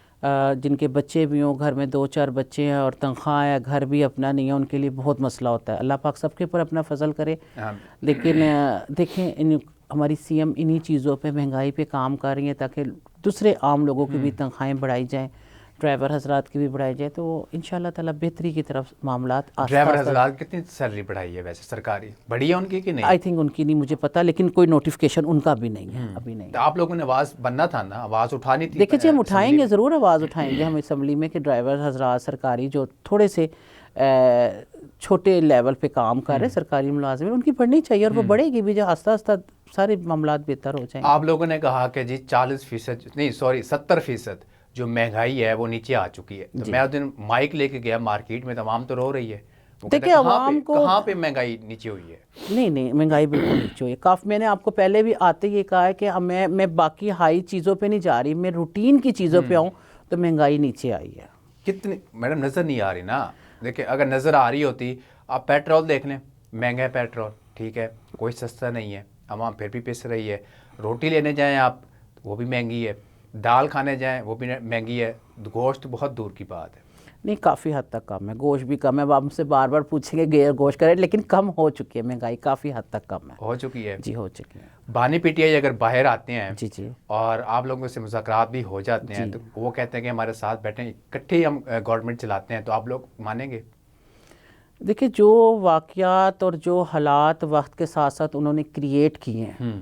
جن کے بچے بھی ہوں، گھر میں 2-4 بچے ہیں اور تنخواہ ہے، گھر بھی اپنا نہیں ہے، ان کے لیے بہت مسئلہ ہوتا ہے. اللہ پاک سب کے اوپر اپنا فضل کرے. لیکن دیکھیں ہماری سی ایم انہی چیزوں پہ، مہنگائی پہ کام کر رہی ہیں تاکہ دوسرے عام لوگوں کی بھی تنخواہیں بڑھائی جائیں، ڈرائیور حضرات کی بھی بڑھائی جائے، تو انشاءاللہ تعالیٰ بہتری کی طرف معاملات. ڈرائیور حضرات کتنی سیلری بڑھائی ہے ویسے سرکاری؟ بڑھی ہے ان کی کہ نہیں؟ آئی تھنک ان کی نہیں مجھے پتہ، لیکن کوئی نوٹیفیکیشن ان کا بھی نہیں ہے ابھی. نہیں تو آپ لوگوں نے آواز بننا تھا نا، آواز اٹھانی تھی. دیکھیں جی ہم اٹھائیں گے، ضرور آواز اٹھائیں گے ہم اسمبلی میں کہ ڈرائیور حضرات سرکاری جو تھوڑے سے چھوٹے لیول پہ کام کر رہے ہیں، سرکاری ملازمین، ان کی بڑھنی چاہیے، اور وہ بڑھے گی بھی، جو آہستہ آہستہ سارے معاملات بہتر ہو جائیں. آپ لوگوں نے کہا کہ جی 70% جو مہنگائی ہے وہ نیچے آ چکی ہے. تو میں اس دن مائک لے کے گیا مارکیٹ میں، تو عوام تو رو رہی ہے. دیکھیں عوام کو کہاں پہ مہنگائی نیچے ہوئی ہے؟ نہیں مہنگائی بالکل نیچے ہوئی ہے کافی. میں نے آپ کو پہلے بھی آتے یہ کہا ہے کہ میں باقی ہائی چیزوں پہ نہیں جا رہی، میں روٹین کی چیزوں پہ آؤں تو مہنگائی نیچے آئی ہے. کتنی میڈم نظر نہیں آ رہی نا. دیکھیں اگر نظر آ رہی ہوتی، آپ پیٹرول دیکھ لیں، مہنگا ہے پیٹرول، ٹھیک ہے، کوئی سستا نہیں ہے، عوام پھر بھی پس رہی ہے. روٹی لینے جائیں آپ، وہ بھی مہنگی ہے. دال کھانے جائیں، وہ بھی مہنگی ہے. گوشت بہت دور کی بات ہے. نہیں کافی حد تک کم ہے، گوشت بھی کم ہے. اب آپ ہم سے بار بار پوچھیں گے گوشت کرے، لیکن کم ہو چکی ہے مہنگائی، کافی حد تک کم ہے. ہو چکی ہے جی، ہو چکی ہے. بانی پی ٹی آئی اگر باہر آتے ہیں جی اور آپ لوگوں سے مذاکرات بھی ہو جاتے ہیں، تو وہ کہتے ہیں کہ ہمارے ساتھ بیٹھیں، اکٹھے ہم گورنمنٹ چلاتے ہیں، تو آپ لوگ مانیں گے؟ دیکھیں جو واقعات اور جو حالات وقت کے ساتھ ساتھ انہوں نے کریٹ کیے ہیں،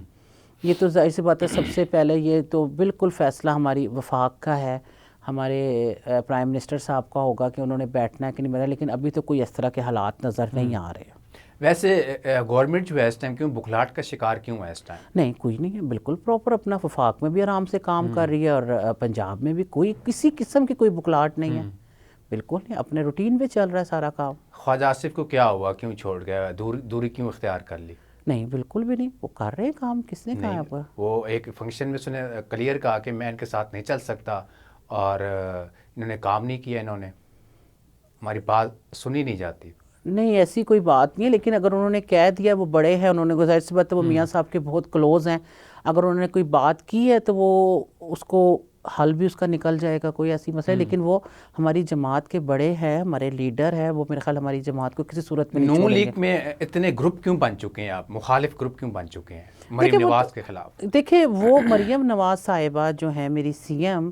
یہ تو ظاہر سی بات ہے. سب سے پہلے یہ تو بالکل فیصلہ ہماری وفاق کا ہے، ہمارے پرائم منسٹر صاحب کا ہوگا کہ انہوں نے بیٹھنا ہے کہ نہیں بیٹھنا، لیکن ابھی تو کوئی اس طرح کے حالات نظر نہیں آ رہے. ویسے گورنمنٹ جو ہے اس ٹائم کیوں بکھلاہٹ کا شکار کیوں ہے اس ٹائم؟ نہیں کوئی نہیں ہے، بالکل پراپر اپنا وفاق میں بھی آرام سے کام کر رہی ہے، اور پنجاب میں بھی کوئی کسی قسم کی کوئی بکھلاہٹ نہیں ہے. بالکل نہیں، اپنے روٹین پہ چل رہا ہے سارا کام. خواجہ آصف کو کیا ہوا، کیوں چھوڑ گیا، دوری کیوں اختیار کر لی؟ نہیں بالکل بھی نہیں، وہ کر رہے کام. کس نے کہا آپ؟ وہ ایک فنکشن میں سنے کلیئر کہا کہ میں ان کے ساتھ نہیں چل سکتا، اور انہوں نے کام نہیں کیا، انہوں نے ہماری بات سنی نہیں جاتی. نہیں ایسی کوئی بات نہیں ہے، لیکن اگر انہوں نے کہہ دیا، وہ بڑے ہیں، انہوں نے ظاہر سی بات ہے وہ میاں صاحب کے بہت کلوز ہیں، اگر انہوں نے کوئی بات کی ہے تو وہ اس کو حل بھی اس کا نکل جائے گا، کوئی ایسی مسئلہ، لیکن وہ ہماری جماعت کے بڑے ہیں، ہمارے لیڈر ہیں، وہ میرے خیال ہماری جماعت کو کسی صورت میں نہیں نون چھوڑیں گے۔ لیگ میں اتنے گروپ کیوں بن چکے ہیں آپ، مخالف گروپ کیوں بن چکے ہیں مریم نواز کے خلاف؟ دیکھیں وہ مریم نواز صاحبہ جو ہیں میری سی ایم،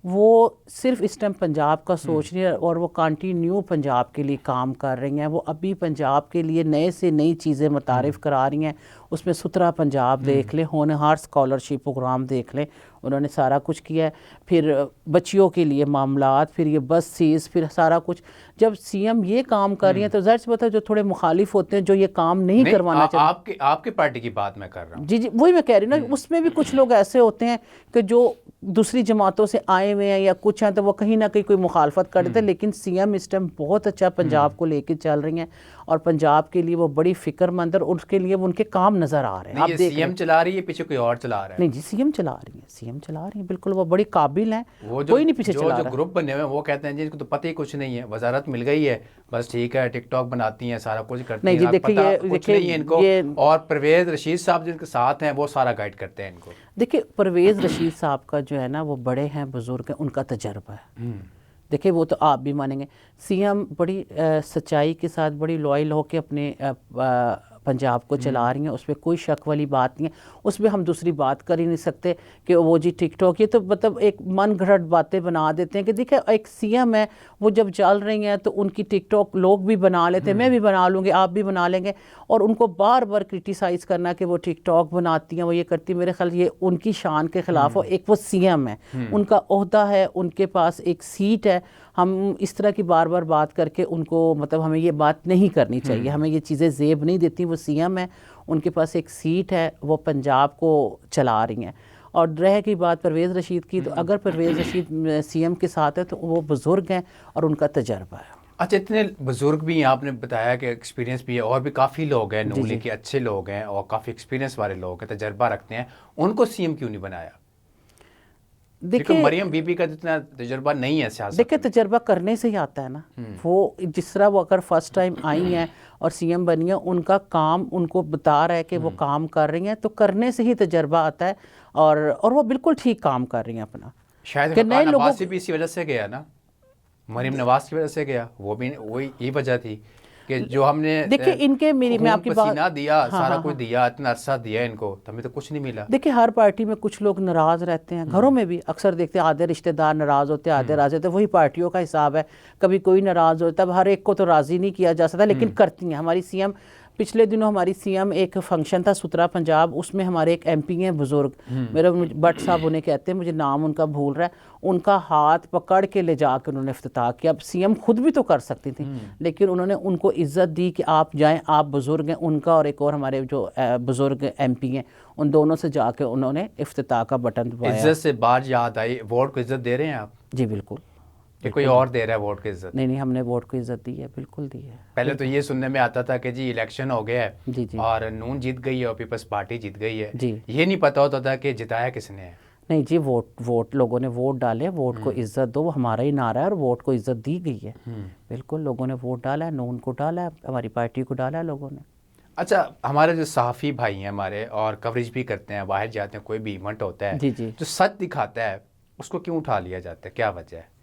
وہ صرف اس ٹائم پنجاب کا سوچ رہی ہے اور وہ کنٹینیو پنجاب کے لیے کام کر رہی ہیں۔ وہ ابھی پنجاب کے لیے نئے سے نئی چیزیں متعارف کرا رہی ہیں، اس میں ستھرا پنجاب دیکھ لیں، ہونہار اسکالرشپ پروگرام دیکھ لیں، انہوں نے سارا کچھ کیا ہے۔ پھر بچیوں کے لیے معاملات، پھر یہ بس سیز، پھر سارا کچھ۔ جب سی ایم یہ کام کر رہی ہیں تو ظاہر سی بات ہے جو تھوڑے مخالف ہوتے ہیں جو یہ کام نہیں کروانا چاہتے، آپ کی پارٹی کی بات میں کر رہا ہوں۔ جی وہی میں کہہ رہی ہوں نا، اس میں بھی کچھ لوگ ایسے ہوتے ہیں کہ جو دوسری جماعتوں سے آئے ہوئے ہیں یا کچھ ہیں، تو وہ کہیں نہ کہیں کوئی مخالفت کر دیتے ہیں، لیکن سی ایم اس ٹائم بہت اچھا پنجاب کو لے کے چل رہی ہیں اور پنجاب کے لیے وہ بڑی فکر مند ہے، اور اس کے لیے وہ ان کے کام نظر آ رہے ہیں۔ آپ سی ایم چلا رہی ہے، پیچھے کوئی اور چلا رہا ہے؟ نہیں جی، سی ایم چلا رہی ہیں، سی ایم چلا رہی ہیں، بالکل وہ بڑی قابل ہیں، کوئی نہیں پیچھے چلا رہا۔ جو گروپ بنے ہوئے ہیں وہ کہتے ہیں جی اس کو تو پتہ ہی کچھ نہیں ہے، وزارت مل گئی ہے بس ٹھیک ہے، ٹک ٹاک بناتی ہیں، سارا کچھ کرتی ہیں، پتہ کچھ نہیں ہے ان کو، اور پرویز رشید صاحب جن کے ساتھ ہیں وہ سارا گائیڈ کرتے ہیں ان کو۔ دیکھیں پرویز رشید صاحب کا جو ہے نا، وہ بڑے ہیں، بزرگ ہیں، ان کا تجربہ ہے۔ دیکھیں وہ تو آپ بھی مانیں گے، سی ایم بڑی سچائی کے ساتھ، بڑی لوائل ہو کے اپنے پنجاب کو چلا رہی ہیں، اس پہ کوئی شک والی بات نہیں ہے۔ اس پہ ہم دوسری بات کر ہی نہیں سکتے کہ وہ جی ٹک ٹاک، یہ تو مطلب ایک من گھڑت باتیں بنا دیتے ہیں کہ دیکھیں ایک سی ایم ہے، وہ جب چل رہی ہیں تو ان کی ٹک ٹاک لوگ بھی بنا لیتے ہیں، میں بھی بنا لوں گی، آپ بھی بنا لیں گے، اور ان کو بار بار کرٹیسائز کرنا کہ وہ ٹک ٹاک بناتی ہیں، وہ یہ کرتی ہیں، میرے خیال یہ ان کی شان کے خلاف ہو۔ ایک وہ سی ایم ہے، ان کا عہدہ ہے، ان کے پاس ایک سیٹ ہے، ہم اس طرح کی بار بار بات کر کے ان کو مطلب ہمیں یہ بات نہیں کرنی چاہیے، ہمیں یہ چیزیں زیب نہیں دیتی۔ وہ سی ایم ہے، ان کے پاس ایک سیٹ ہے، وہ پنجاب کو چلا رہی ہیں۔ اور رہ کی بات پرویز رشید کی، تو اگر پرویز رشید سی ایم کے ساتھ ہے تو وہ بزرگ ہیں اور ان کا تجربہ ہے۔ اچھا، اتنے بزرگ بھی ہیں، آپ نے بتایا کہ ایکسپیرینس بھی ہے، اور بھی کافی لوگ ہیں نون لیگ کے اچھے لوگ ہیں اور کافی ایکسپیرینس والے لوگ ہیں، تجربہ رکھتے ہیں، ان کو سی ایم کیوں نہیں بنایا؟ دیکھیں مریم بی بی کا جتنا تجربہ نہیں ہے سیاست، دیکھیں تجربہ کرنے سے ہی آتا ہے نا۔ وہ جس طرح وہ اگر فرسٹ ٹائم آئی ہیں اور سی ایم بنی ہیں، ان کا کام ان کو بتا رہا ہے کہ وہ کام کر رہی ہیں، تو کرنے سے ہی تجربہ آتا ہے، اور وہ بالکل ٹھیک کام کر رہی ہیں اپنا۔ شاید خاقان عباسی بھی اسی وجہ سے گیا نا، مریم نواز کی وجہ سے گیا، وہ بھی وہی یہی وجہ تھی کہ جو ہم نے دیکھیں ان کے میں آپ کی بات پسینہ دیا، سارا کچھ دیا، اتنا عرصہ دیا ان کو، ہمیں تو کچھ نہیں ملا۔ دیکھیں ہر پارٹی میں کچھ لوگ ناراض رہتے ہیں، گھروں میں بھی اکثر دیکھتے ہیں آدھے رشتہ دار ناراض ہوتے ہیں، آدھے راضی ہوتے ہیں، وہی پارٹیوں کا حساب ہے، کبھی کوئی ناراض ہوتا ہے، اب ہر ایک کو تو راضی نہیں کیا جا سکتا، لیکن کرتی ہیں۔ ہماری سی ایم پچھلے دنوں ہماری سی ایم ایک فنکشن تھا ستھرا پنجاب، اس میں ہمارے ایک ایم پی ہیں بزرگ، میرے بٹ صاحب انہیں کہتے ہیں، مجھے نام ان کا بھول رہا ہے، ان کا ہاتھ پکڑ کے لے جا کے انہوں نے افتتاح کیا۔ اب سی ایم خود بھی تو کر سکتی تھیں، لیکن انہوں نے ان کو عزت دی کہ آپ جائیں، آپ بزرگ ہیں، ان کا اور ایک اور ہمارے جو بزرگ ایم پی ہیں، ان دونوں سے جا کے انہوں نے افتتاح کا بٹن دبایا۔ عزت سے بات یاد آئی، ووٹ کو عزت دے رہے ہیں آپ؟ جی بالکل، کہ کوئی اور دے رہا ہے ووٹ کی عزت؟ نہیں ہم نے ووٹ کو عزت دی ہے، بالکل دی ہے۔ پہلے تو یہ سننے میں آتا تھا کہ جی الیکشن ہو گیا ہے جی اور نون جیت گئی ہے اور پیپلز پارٹی جیت گئی ہے، جی یہ نہیں پتا ہوتا تھا کہ جتایا کس نے ہے۔ نہیں جی، ووٹ لوگوں نے ووٹ ڈالے، ووٹ کو عزت دو، وہ ہمارا ہی نعرہ ہے، اور ووٹ کو عزت دی گئی ہے، بالکل لوگوں نے ووٹ ڈالا ہے، نون کو ڈالا ہے، ہماری پارٹی کو ڈالا ہے لوگوں نے۔ اچھا، ہمارے جو صحافی بھائی ہیں ہمارے، اور کوریج بھی کرتے ہیں، باہر جاتے ہیں، کوئی بھی ایونٹ ہوتا ہے، جی جی، جو سچ دکھاتا ہے اس کو کیوں اٹھا لیا جاتا ہے، کیا وجہ ہے؟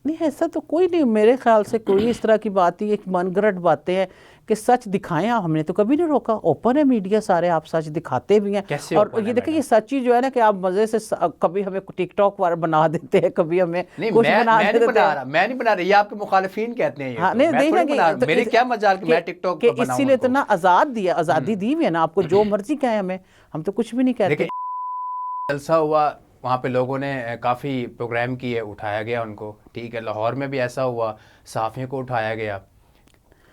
نہیں ایسا تو کوئی نہیں، میرے خیال سے کوئی اس طرح کی بات ہی، ایک من گھڑت باتیں ہیں کہ سچ دکھائیں، ہم نے تو کبھی نہیں روکا، اوپن ہے میڈیا سارے، آپ سچ دکھاتے بھی ہیں۔ کیسے اور open ہے یہ دیکھیں، یہ میڈم؟ سچی جو ہے نا کہ آپ مزے سے کبھی ہمیں ٹک ٹاک پر بنا دیتے ہیں، کبھی ہمیں نہیں، کچھ میں بنا نہیں دیتے بنا ہیں۔ رہا، میں نہیں بنا رہا، یہ آپ کے مخالفین کہتے ہیں، یہ ہاں تو نہیں میں تھوڑی دیکھیں بنا رہا، میرے کیا مجال کہ میں ٹک ٹاک بناؤں اسی لیے تو نا آزاد دیا، آزادی دی ہوئی ہے نا آپ کو، جو مرضی کہیں ہمیں، ہم تو کچھ بھی نہیں کہتے۔ دیکھیں جلسہ ہوا، وہاں پہ لوگوں نے کافی پروگرام کیے، اٹھایا گیا ان کو، ٹھیک ہے، لاہور میں بھی ایسا ہوا، صحافیوں کو اٹھایا گیا،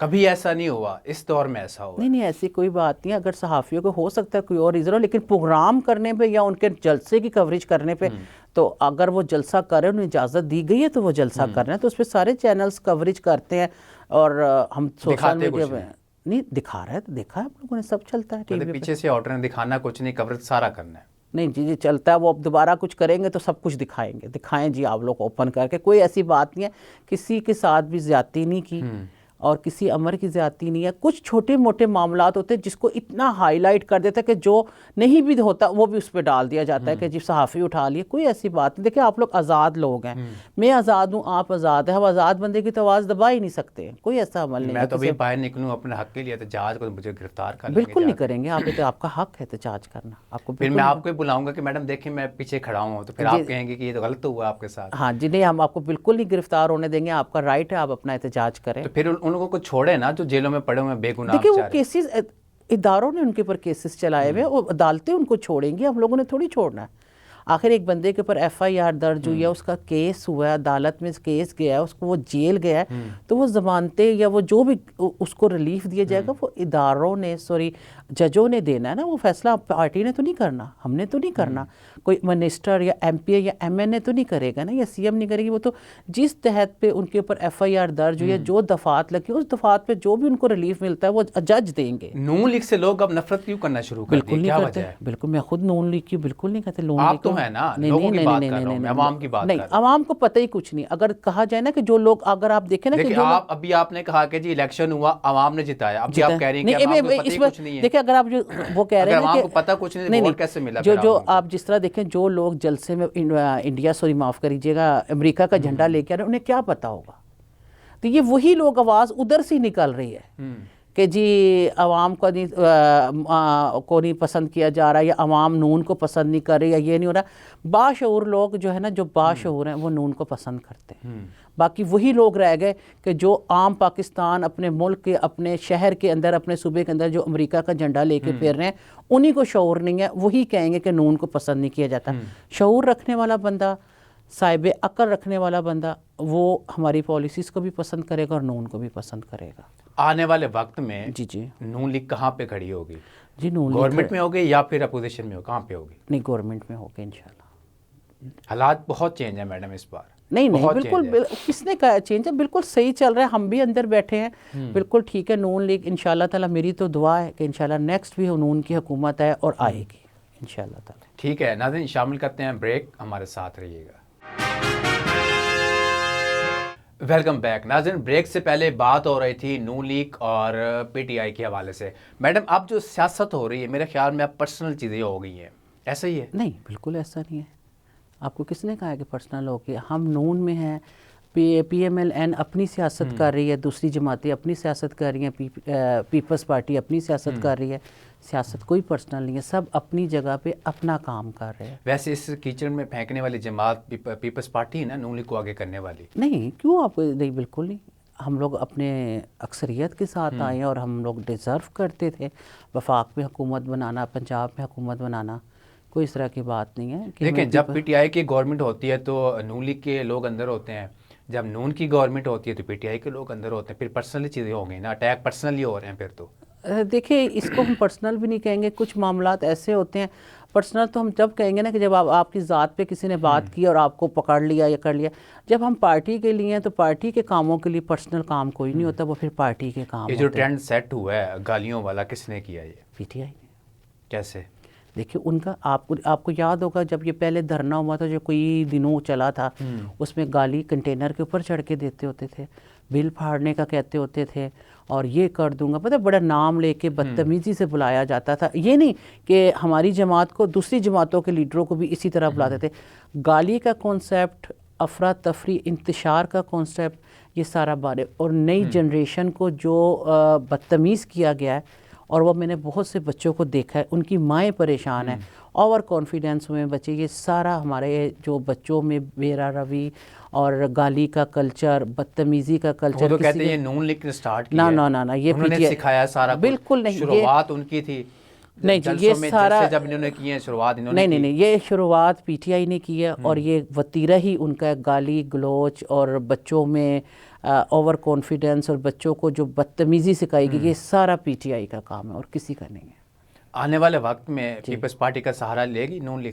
کبھی ایسا نہیں ہوا، اس دور میں ایسا ہوا؟ نہیں ایسی کوئی بات نہیں، اگر صحافیوں کو ہو سکتا ہے کوئی اور ریزن ہو، لیکن پروگرام کرنے پہ یا ان کے جلسے کی کوریج کرنے پہ، تو اگر وہ جلسہ کرے، انہیں اجازت دی گئی ہے تو وہ جلسہ کر رہے ہیں، تو اس پہ سارے چینلز کوریج کرتے ہیں، اور ہم سوشل میڈیا پہ نہیں دکھا رہے، تو دیکھا ہے آپ لوگوں نے، سب چلتا ہے ٹی وی پہ۔ پیچھے سے آرڈر دکھانا کچھ نہیں، کوریج سارا کرنا ہے۔ نہیں جی چلتا ہے، وہ اب دوبارہ کچھ کریں گے تو سب کچھ دکھائیں گے، دکھائیں جی آپ لوگ اوپن کر کے، کوئی ایسی بات نہیں ہے، کسی کے ساتھ بھی زیادتی نہیں کی، اور کسی امر کی زیادتی نہیں ہے. کچھ چھوٹے موٹے معاملات ہوتے ہیں جس کو اتنا ہائی لائٹ کر دیتا ہے کہ جو نہیں بھی ہوتا وہ بھی اس پہ ڈال دیا جاتا ہے کہ جی صحافی اٹھا لیے. کوئی ایسی بات نہیں. دیکھیں آپ لوگ آزاد لوگ ہیں, میں آزاد ہوں, آپ آزاد ہیں, ہم آزاد بندے کی تو آواز دبا ہی نہیں سکتے. کوئی ایسا عمل نہیں ہے. میں تو بھی باہر نکلوں اپنے حق کے لیے احتجاج کو مجھے گرفتار کر لیں گے. بالکل نہیں کریں گے آپ, تو آپ کا حق ہے احتجاج کرنا. آپ کو پھر میں آپ کو بلاؤں گا کہ میڈم دیکھیں میں پیچھے کھڑا ہوں, تو پھر آپ کہیں گے کہ یہ تو غلط ہوا آپ کے ساتھ. ہاں جی نہیں, ہم آپ کو بالکل نہیں گرفتار ہونے دیں گے. آپ کا رائٹ ہے, آپ اپنا احتجاج کریں. تو پھر ان لوگوں کو چھوڑے نا جو جیلوں میں پڑے ہوئے بے گناہ. دیکھیں وہ کیسز اداروں نے ان کے اوپر کیسز چلائے ہوئے, وہ عدالتیں ان کو چھوڑیں گی, ہم لوگوں نے تھوڑی چھوڑنا ہے. آخر ایک بندے کے اوپر ایف آئی آر درج ہوئی ہے, اس کا کیس ہوا ہے, عدالت میں کیس گیا ہے, اس کو وہ جیل گیا ہے, تو وہ ضمانتیں یا وہ جو بھی اس کو ریلیف دیا جائے گا وہ اداروں نے ججوں نے دینا ہے نا. وہ فیصلہ پارٹی نے تو نہیں کرنا, ہم نے تو نہیں کرنا, کوئی منسٹر یا ایم پی یا ایم این اے تو نہیں کرے گا نا, یا سی ایم نہیں کرے گی. وہ تو جس تحت پہ ان کے اوپر ایف آئی آر درج ہوئی ہے, جو دفعات لگی, اس دفعات پہ جو بھی ان کو ریلیف ملتا ہے وہ جج دیں گے. نون لیگ سے لوگ اب نفرت کیوں کرنا شروع کر بالکل نہیں کرتے. بالکل, میں خود نون لیگ کی بالکل نہیں کہتے. آپ تو ہے نا, لوگوں کی بات کر رہا ہوں میں, عوام کی بات کر رہا ہوں. نہیں, عوام کو پتہ ہی کچھ نہیں. اگر کہا جائے نا کہ جو لوگ, اگر آپ دیکھیں نا کہ جو ابھی آپ نے کہا کہ جی الیکشن ہوا, عوام نے جتایا, اب آپ کہہ رہی ہیں کہ عوام کو پتہ ہی کچھ نہیں ہے. دیکھیں اگر آپ جو وہ کہہ رہے ہیں عوام کو پتہ کچھ نہیں, ووٹ کیسے ملا؟ جو آپ جس طرح دیکھیں جو لوگ جلسے میں انڈیا, معاف کریجیے گا, امریکہ کا جھنڈا لے کے آ رہے ہیں, انہیں کیا پتہ ہوگا؟ تو یہ وہی لوگ, آواز ادھر سے نکل رہی ہے کہ جی عوام کو نہیں پسند کیا جا رہا, یا عوام نون کو پسند نہیں کر رہی, یا یہ نہیں ہو رہا. باشعور لوگ جو ہے نا, جو باشعور ہیں وہ نون کو پسند کرتے ہیں. باقی وہی لوگ رہ گئے کہ جو عام پاکستان, اپنے ملک کے, اپنے شہر کے اندر, اپنے صوبے کے اندر جو امریکہ کا جھنڈا لے کے پھر رہے ہیں, انہی کو شعور نہیں ہے. وہی کہیں گے کہ نون کو پسند نہیں کیا جاتا. شعور رکھنے والا بندہ, صاحب عقل رکھنے والا بندہ, وہ ہماری پالیسیز کو بھی پسند کرے گا اور نون کو بھی پسند کرے گا. آنے والے وقت میں جی نون لیگ کہاں پہ کھڑی ہوگی؟ جی نون لیگ گورنمنٹ میں ہوگی یا پھر اپوزیشن میں ہوگی, کہاں پہ ہوگی؟ نہیں, گورنمنٹ میں ہوگی انشاءاللہ. حالات بہت چینج ہیں میڈم اس بار. نہیں بالکل, کس نے کہا چینج ہے؟ بالکل صحیح چل رہا ہے, ہم بھی اندر بیٹھے ہیں, بالکل ٹھیک ہے. نون لیگ انشاءاللہ تعالیٰ, میری تو دعا ہے کہ انشاءاللہ نیکسٹ بھی نون کی حکومت ہے اور آئے گی انشاءاللہ تعالیٰ. ٹھیک ہے ناظرین, شامل کرتے ہیں بریک, ہمارے ساتھ رہیے گا. Welcome back. ناظرین, بریک سے پہلے بات ہو رہی تھی نون لیگ اور پی ٹی آئی کے حوالے سے. میڈم اب جو سیاست ہو رہی ہے میرے خیال میں اب پرسنل چیزیں ہو گئی ہیں, ایسا ہی ہے؟ نہیں بالکل ایسا نہیں ہے. آپ کو کس نے کہا ہے کہ پرسنل ہو گیا؟ ہم نون میں ہیں, پی ایم ایل این اپنی سیاست کر رہی ہے, دوسری جماعتیں اپنی سیاست کر رہی ہیں, پیپلز پارٹی اپنی سیاست کر رہی ہے. سیاست کوئی پرسنل نہیں ہے, سب اپنی جگہ پہ اپنا کام کر رہے ہیں. ویسے اس کیچڑ میں پھینکنے والی جماعت پیپلز پارٹی ہے نا, نون لیگ کو آگے کرنے والی. نہیں, کیوں آپ کو؟ نہیں بالکل نہیں. ہم لوگ اپنے اکثریت کے ساتھ آئے ہیں اور ہم لوگ ڈیزرو کرتے تھے وفاق میں حکومت بنانا, پنجاب میں حکومت بنانا. کوئی اس طرح کی بات نہیں ہے. دیکھیں, جب پی ٹی آئی کی گورنمنٹ ہوتی ہے تو نون لیگ کے لوگ اندر ہوتے ہیں, جب نون کی گورنمنٹ ہوتی ہے تو پی ٹی آئی کے لوگ اندر ہوتے ہیں. پھر پرسنلی چیزیں ہو گئی نا, اٹیک پرسنلی ہو رہے ہیں. پھر تو دیکھیں, اس کو ہم پرسنل بھی نہیں کہیں گے. کچھ معاملات ایسے ہوتے ہیں, پرسنل تو ہم جب کہیں گے نا کہ جب آپ کی ذات پہ کسی نے بات کی اور آپ کو پکڑ لیا یا کر لیا. جب ہم پارٹی کے لیے ہیں تو پارٹی کے کاموں کے لیے پرسنل کام کوئی نہیں ہوتا, وہ پھر پارٹی کے کام. یہ جو ٹرینڈ سیٹ ہوا ہے گالیوں والا, کس نے کیا یہ؟ پی ٹی آئی نے. کیسے؟ دیکھیں, ان کا آپ کو یاد ہوگا جب یہ پہلے دھرنا ہوا تھا, جو کوئی دنوں چلا تھا, اس میں گالی کنٹینر کے اوپر چڑھ کے دیتے ہوتے تھے, بل پھاڑنے کا کہتے ہوتے تھے, اور یہ کر دوں گا, پتہ بڑا نام لے کے بدتمیزی سے بلایا جاتا تھا. یہ نہیں کہ ہماری جماعت کو دوسری جماعتوں کے لیڈروں کو بھی اسی طرح بلاتے تھے. گالی کا کانسیپٹ, افراتفری, انتشار کا کانسیپٹ, یہ سارا بارے, اور نئی جنریشن کو جو بدتمیز کیا گیا ہے, اور وہ میں نے بہت سے بچوں کو دیکھا ہے, ان کی مائیں پریشان ہیں, اوور کانفیڈنس میں بچے. یہ سارا ہمارے جو بچوں میں بیرا روی اور گالی کا کلچر, بدتمیزی کا کلچر. وہ تو کہتے ہیں یہ نون لیگ نے سٹارٹ کیا. نا, یہ انہوں نے سکھایا سارا. بالکل نہیں, شروعات ان کی تھی. نہیں جی, یہ سارا جب انہوں نے کی ہے شروعات انہوں نے. نہیں, یہ شروعات پی ٹی آئی نے کی ہے, اور یہ وتیرہ ہی ان کا گالی گلوچ اور بچوں میں اوور کانفیڈنس اور بچوں کو جو بدتمیزی سکھائی گئی, یہ سارا پی ٹی آئی کا کام ہے اور کسی کا نہیں ہے. آنے والے وقت میں پیپلز پارٹی کا سہارا لے گی نون لیگ؟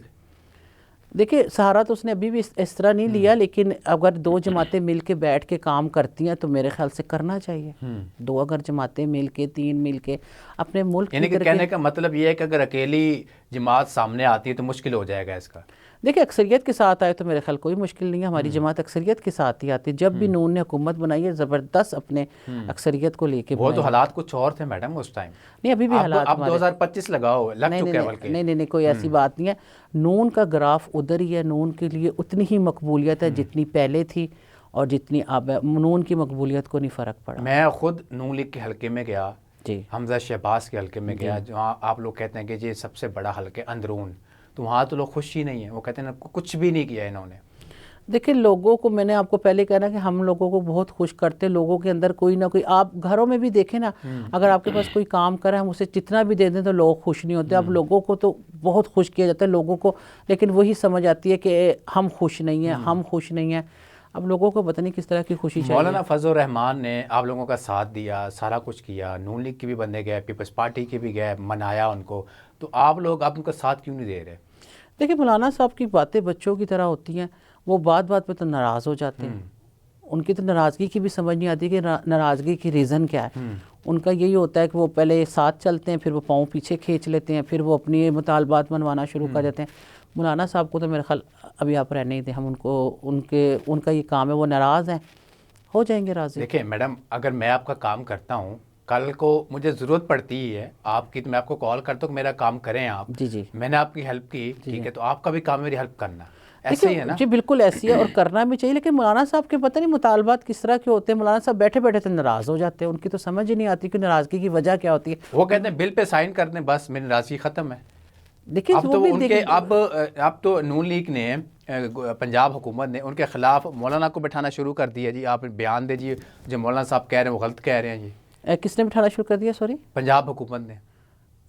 دیکھیں, سہارا تو اس نے ابھی بھی اس طرح نہیں لیا, لیکن اگر دو جماعتیں مل کے بیٹھ کے کام کرتی ہیں تو میرے خیال سے کرنا چاہیے. دو اگر جماعتیں مل کے, تین مل کے اپنے ملک, یعنی کہ کہنے کا مطلب یہ ہے کہ اگر اکیلی جماعت سامنے آتی ہے تو مشکل ہو جائے گا اس کا. دیکھیں اکثریت کے ساتھ آئے تو میرے خیال کوئی مشکل نہیں ہے، ہماری جماعت اکثریت کے ساتھ ہی آتی ہے. جب بھی نون نے حکومت بنائی ہے زبردست اپنے اکثریت کو لے کے وہ تو حالات کچھ اور تھے میڈم اس ٹائم. نہیں ابھی بھی حالات اب 2025 لگاؤ لگ چکے ہیں بلکہ. نہیں کوئی ایسی بات نہیں ہے. نون کا گراف ادھر ہی ہے. نون کے لیے اتنی ہی مقبولیت ہے جتنی پہلے تھی اور جتنی اب ہے. نون کی مقبولیت کو نہیں فرق پڑا. میں خود نون لیگ کے حلقے میں گیا جی حمزہ شہباز کے حلقے میں گیا جہاں آپ لوگ کہتے ہیں کہ یہ سب سے بڑا حلقہ اندرون، تو وہاں تو لوگ خوش ہی نہیں ہیں. وہ کہتے ہیں کچھ بھی نہیں کیا انہوں نے. دیکھیں لوگوں کو، میں نے آپ کو پہلے کہا نا کہ ہم لوگوں کو بہت خوش کرتے ہیں. لوگوں کے اندر کوئی نہ کوئی، آپ گھروں میں بھی دیکھیں نا، اگر آپ کے پاس کوئی کام کرے ہم اسے جتنا بھی دے دیں تو لوگ خوش نہیں ہوتے. اب لوگوں کو تو بہت خوش کیا جاتا ہے لوگوں کو، لیکن وہی سمجھ آتی ہے کہ ہم خوش نہیں ہیں، ہم خوش نہیں ہیں. اب لوگوں کو پتہ نہیں کس طرح کی خوشی چاہیے. مولانا فضل الرحمان نے آپ لوگوں کا ساتھ دیا، سارا کچھ کیا، نون لیگ کے بھی بندے گئے، پیپلز پارٹی کے بھی گئے، منایا ان کو، تو آپ لوگ ان کا ساتھ کیوں نہیں دے رہے؟ دیکھیں مولانا صاحب کی باتیں بچوں کی طرح ہوتی ہیں. وہ بات بات پہ تو ناراض ہو جاتے ہیں. ان کی تو ناراضگی کی بھی سمجھ نہیں آتی کہ ناراضگی کی ریزن کیا ہے. ان کا یہی ہوتا ہے کہ وہ پہلے ساتھ چلتے ہیں، پھر وہ پاؤں پیچھے کھینچ لیتے ہیں، پھر وہ اپنی مطالبات منوانا شروع کر دیتے ہیں. مولانا صاحب کو تو میرے خیال ابھی آپ رہنے ہی دیں. ہم ان کا یہ کام ہے، وہ ناراض ہیں، ہو جائیں گے راضی. دیکھیں میڈم، اگر میں آپ کا کام کرتا ہوں، کل کو مجھے ضرورت پڑتی ہی ہے آپ کی، تو میں آپ کو کال کرتا ہوں کہ میرا کام کریں آپ. جی میں نے آپ کی ہیلپ کی، ٹھیک ہے، تو آپ کا بھی کام میری ہیلپ کرنا. ایسے ہی ہے نا؟ جی بالکل ایسی ہے، اور کرنا بھی چاہیے. لیکن مولانا صاحب کے پتہ نہیں مطالبات کس طرح کے ہوتے ہیں. مولانا صاحب بیٹھے بیٹھے تو ناراض ہو جاتے ہیں. ان کی تو سمجھ ہی نہیں آتی کہ ناراضگی کی وجہ کیا ہوتی ہے. وہ کہتے ہیں بل پہ سائن کر دیں بس میری ناراضگی ختم ہے. دیکھیں اب تو ان کے اب تو نون لیگ نے، پنجاب حکومت نے ان کے خلاف مولانا کو بٹھانا شروع کر دیا. جی آپ بیان دے جی، جو مولانا صاحب کہہ رہے ہیں وہ غلط کہہ رہے ہیں. جی کس نے بٹھانا شروع کر دیا؟ سوری، پنجاب حکومت نے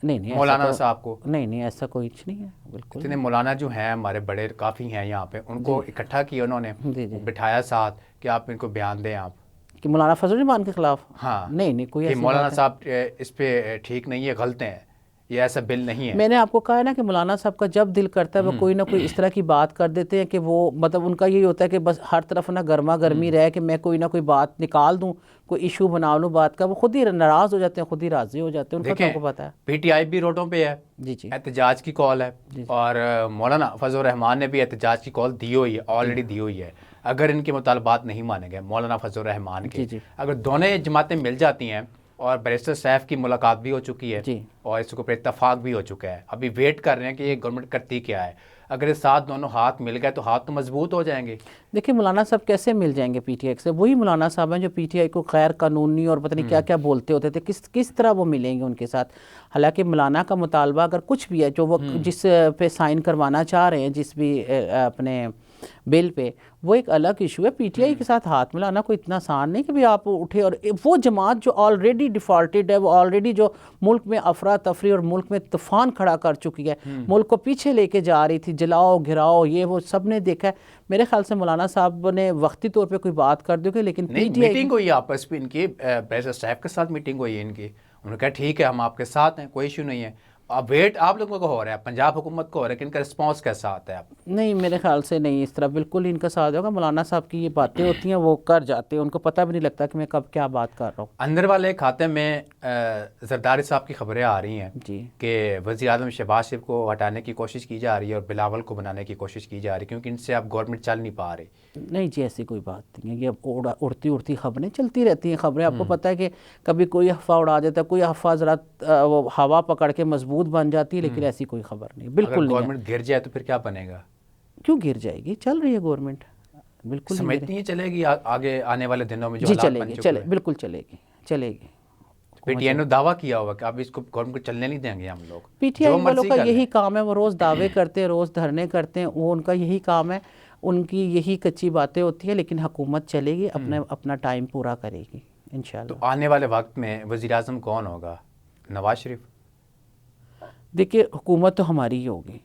نہیں مولانا صاحب کو. نہیں ایسا کوئی نہیں ہے. بالکل اتنے مولانا جو ہیں ہمارے بڑے کافی ہیں یہاں پہ، ان کو اکٹھا کیا انہوں نے، بٹھایا ساتھ کہ آپ ان کو بیان دیں آپ کہ مولانا فضل الرحمان کے خلاف. ہاں نہیں کوئی کہ مولانا صاحب اس پہ ٹھیک نہیں ہے، غلط ہیں، یہ ایسا بل نہیں ہے. میں نے آپ کو کہا ہے نا کہ مولانا صاحب کا جب دل کرتا ہے وہ کوئی نہ کوئی اس طرح کی بات کر دیتے ہیں کہ وہ مطلب ان کا یہی ہوتا ہے کہ بس ہر طرف نا گرما گرمی رہے کہ میں کوئی نہ کوئی بات نکال دوں، کوئی ایشو بنا لوں بات کا. وہ خود ہی ناراض ہو جاتے ہیں، خود ہی راضی ہو جاتے ہیں. ان کا تو آپ کو پتہ ہے. پی ٹی آئی بھی روڈوں پہ ہے، جی احتجاج کی کال ہے، اور مولانا فضل الرحمان نے بھی احتجاج کی کال دی ہوئی ہے، آلریڈی دی ہوئی ہے. اگر ان کے مطالبات نہیں مانے گئے مولانا فضل الرحمان کے، اگر دونوں جماعتیں مل جاتی ہیں، اور بیرسٹر سیف کی ملاقات بھی ہو چکی ہے اور اس کو پر اتفاق بھی ہو چکا ہے، ابھی ویٹ کر رہے ہیں کہ یہ گورنمنٹ کرتی کیا ہے. اگر اس ساتھ دونوں ہاتھ مل گئے تو ہاتھ تو مضبوط ہو جائیں گے. دیکھیں مولانا صاحب کیسے مل جائیں گے پی ٹی آئی سے؟ وہی مولانا صاحب ہیں جو پی ٹی آئی کو غیر قانونی اور پتہ نہیں کیا کیا بولتے ہوتے تھے. کس طرح وہ ملیں گے ان کے ساتھ؟ حالانکہ مولانا کا مطالبہ اگر کچھ بھی ہے جو وہ جس پہ سائن کروانا چاہ رہے ہیں، جس بھی اپنے بل پہ، وہ ایک الگ ایشو ہے. پی ٹی آئی کے ساتھ ہاتھ ملانا کوئی اتنا آسان نہیں کہ بھی آپ اٹھے. اور وہ جماعت جو آلریڈی ڈیفالٹڈ ہے، وہ آلریڈی جو ملک میں افراتفری اور ملک میں طوفان کھڑا کر چکی ہے، ملک کو پیچھے لے کے جا رہی تھی، جلاؤ گھراؤ یہ وہ سب نے دیکھا ہے. میرے خیال سے مولانا صاحب نے وقتی طور پہ کوئی بات کر دو گے، لیکن پی ٹی آئی میٹنگ ہوئی آپس میں ان کی، بیرسٹر صاحب کے ساتھ میٹنگ ہوئی ہے ان کی. انہوں نے کہا ٹھیک ہے ہم آپ کے ساتھ ہیں، کوئی ایشو نہیں ہے. اب ویٹ آپ لوگوں کو ہو رہا ہے، پنجاب حکومت کو ہو رہا ہے کہ ان کا رسپانس کیسا آتا ہے؟ نہیں میرے خیال سے نہیں اس طرح بالکل ان کا ساتھ ہوگا. مولانا صاحب کی یہ باتیں ہوتی ہیں وہ کر جاتے ہیں، ان کو پتہ بھی نہیں لگتا کہ میں کب کیا بات کر رہا ہوں. اندر والے کھاتے میں زرداری صاحب کی خبریں آ رہی ہیں کہ وزیر اعظم شہباز شریف کو ہٹانے کی کوشش کی جا رہی ہے اور بلاول کو بنانے کی کوشش کی جا رہی ہے کیونکہ ان سے اب گورنمنٹ چل نہیں پا رہی. نہیں جی ایسی کوئی بات نہیں ہے. یہ اڑتی خبریں چلتی رہتی ہیں. خبریں آپ کو پتہ ہے کہ کبھی کوئی افواہ اڑا دیتا ہے، کوئی افواہ ذرا وہ ہوا پکڑ کے مضبوط بن جاتی ہے، لیکن ایسی کوئی خبر نہیں، بالکل نہیں. گورنمنٹ گر جائے تو پھر کیا بنے گا؟ کیوں گر جائے گی؟ چل رہی ہے گورنمنٹ، بالکل سمجھتی ہیں چلے گی آگے آنے والے دنوں میں جو جی حالات بن چکے ہیں؟ بالکل چلے گی. پی ٹی آئی نے دعویٰ کیا ہوا کہ اب اس کو گورنمنٹ کو چلنے نہیں دیں گے ہم لوگ. پی ٹی آئی والوں کا یہی کام ہے، وہ روز دعوے کرتے ہیں، روز دھرنے کرتے ہیں، وہ ان کا یہی کام ہے، ان کی یہی کچی باتیں ہوتی ہیں. لیکن حکومت چلے گی، اپنا ٹائم پورا کرے گی انشاءاللہ. تو آنے والے وقت میں وزیر اعظم کون ہوگا؟ نواز شریف؟ دیکھیے حکومت تو ہماری ہی ہوگی.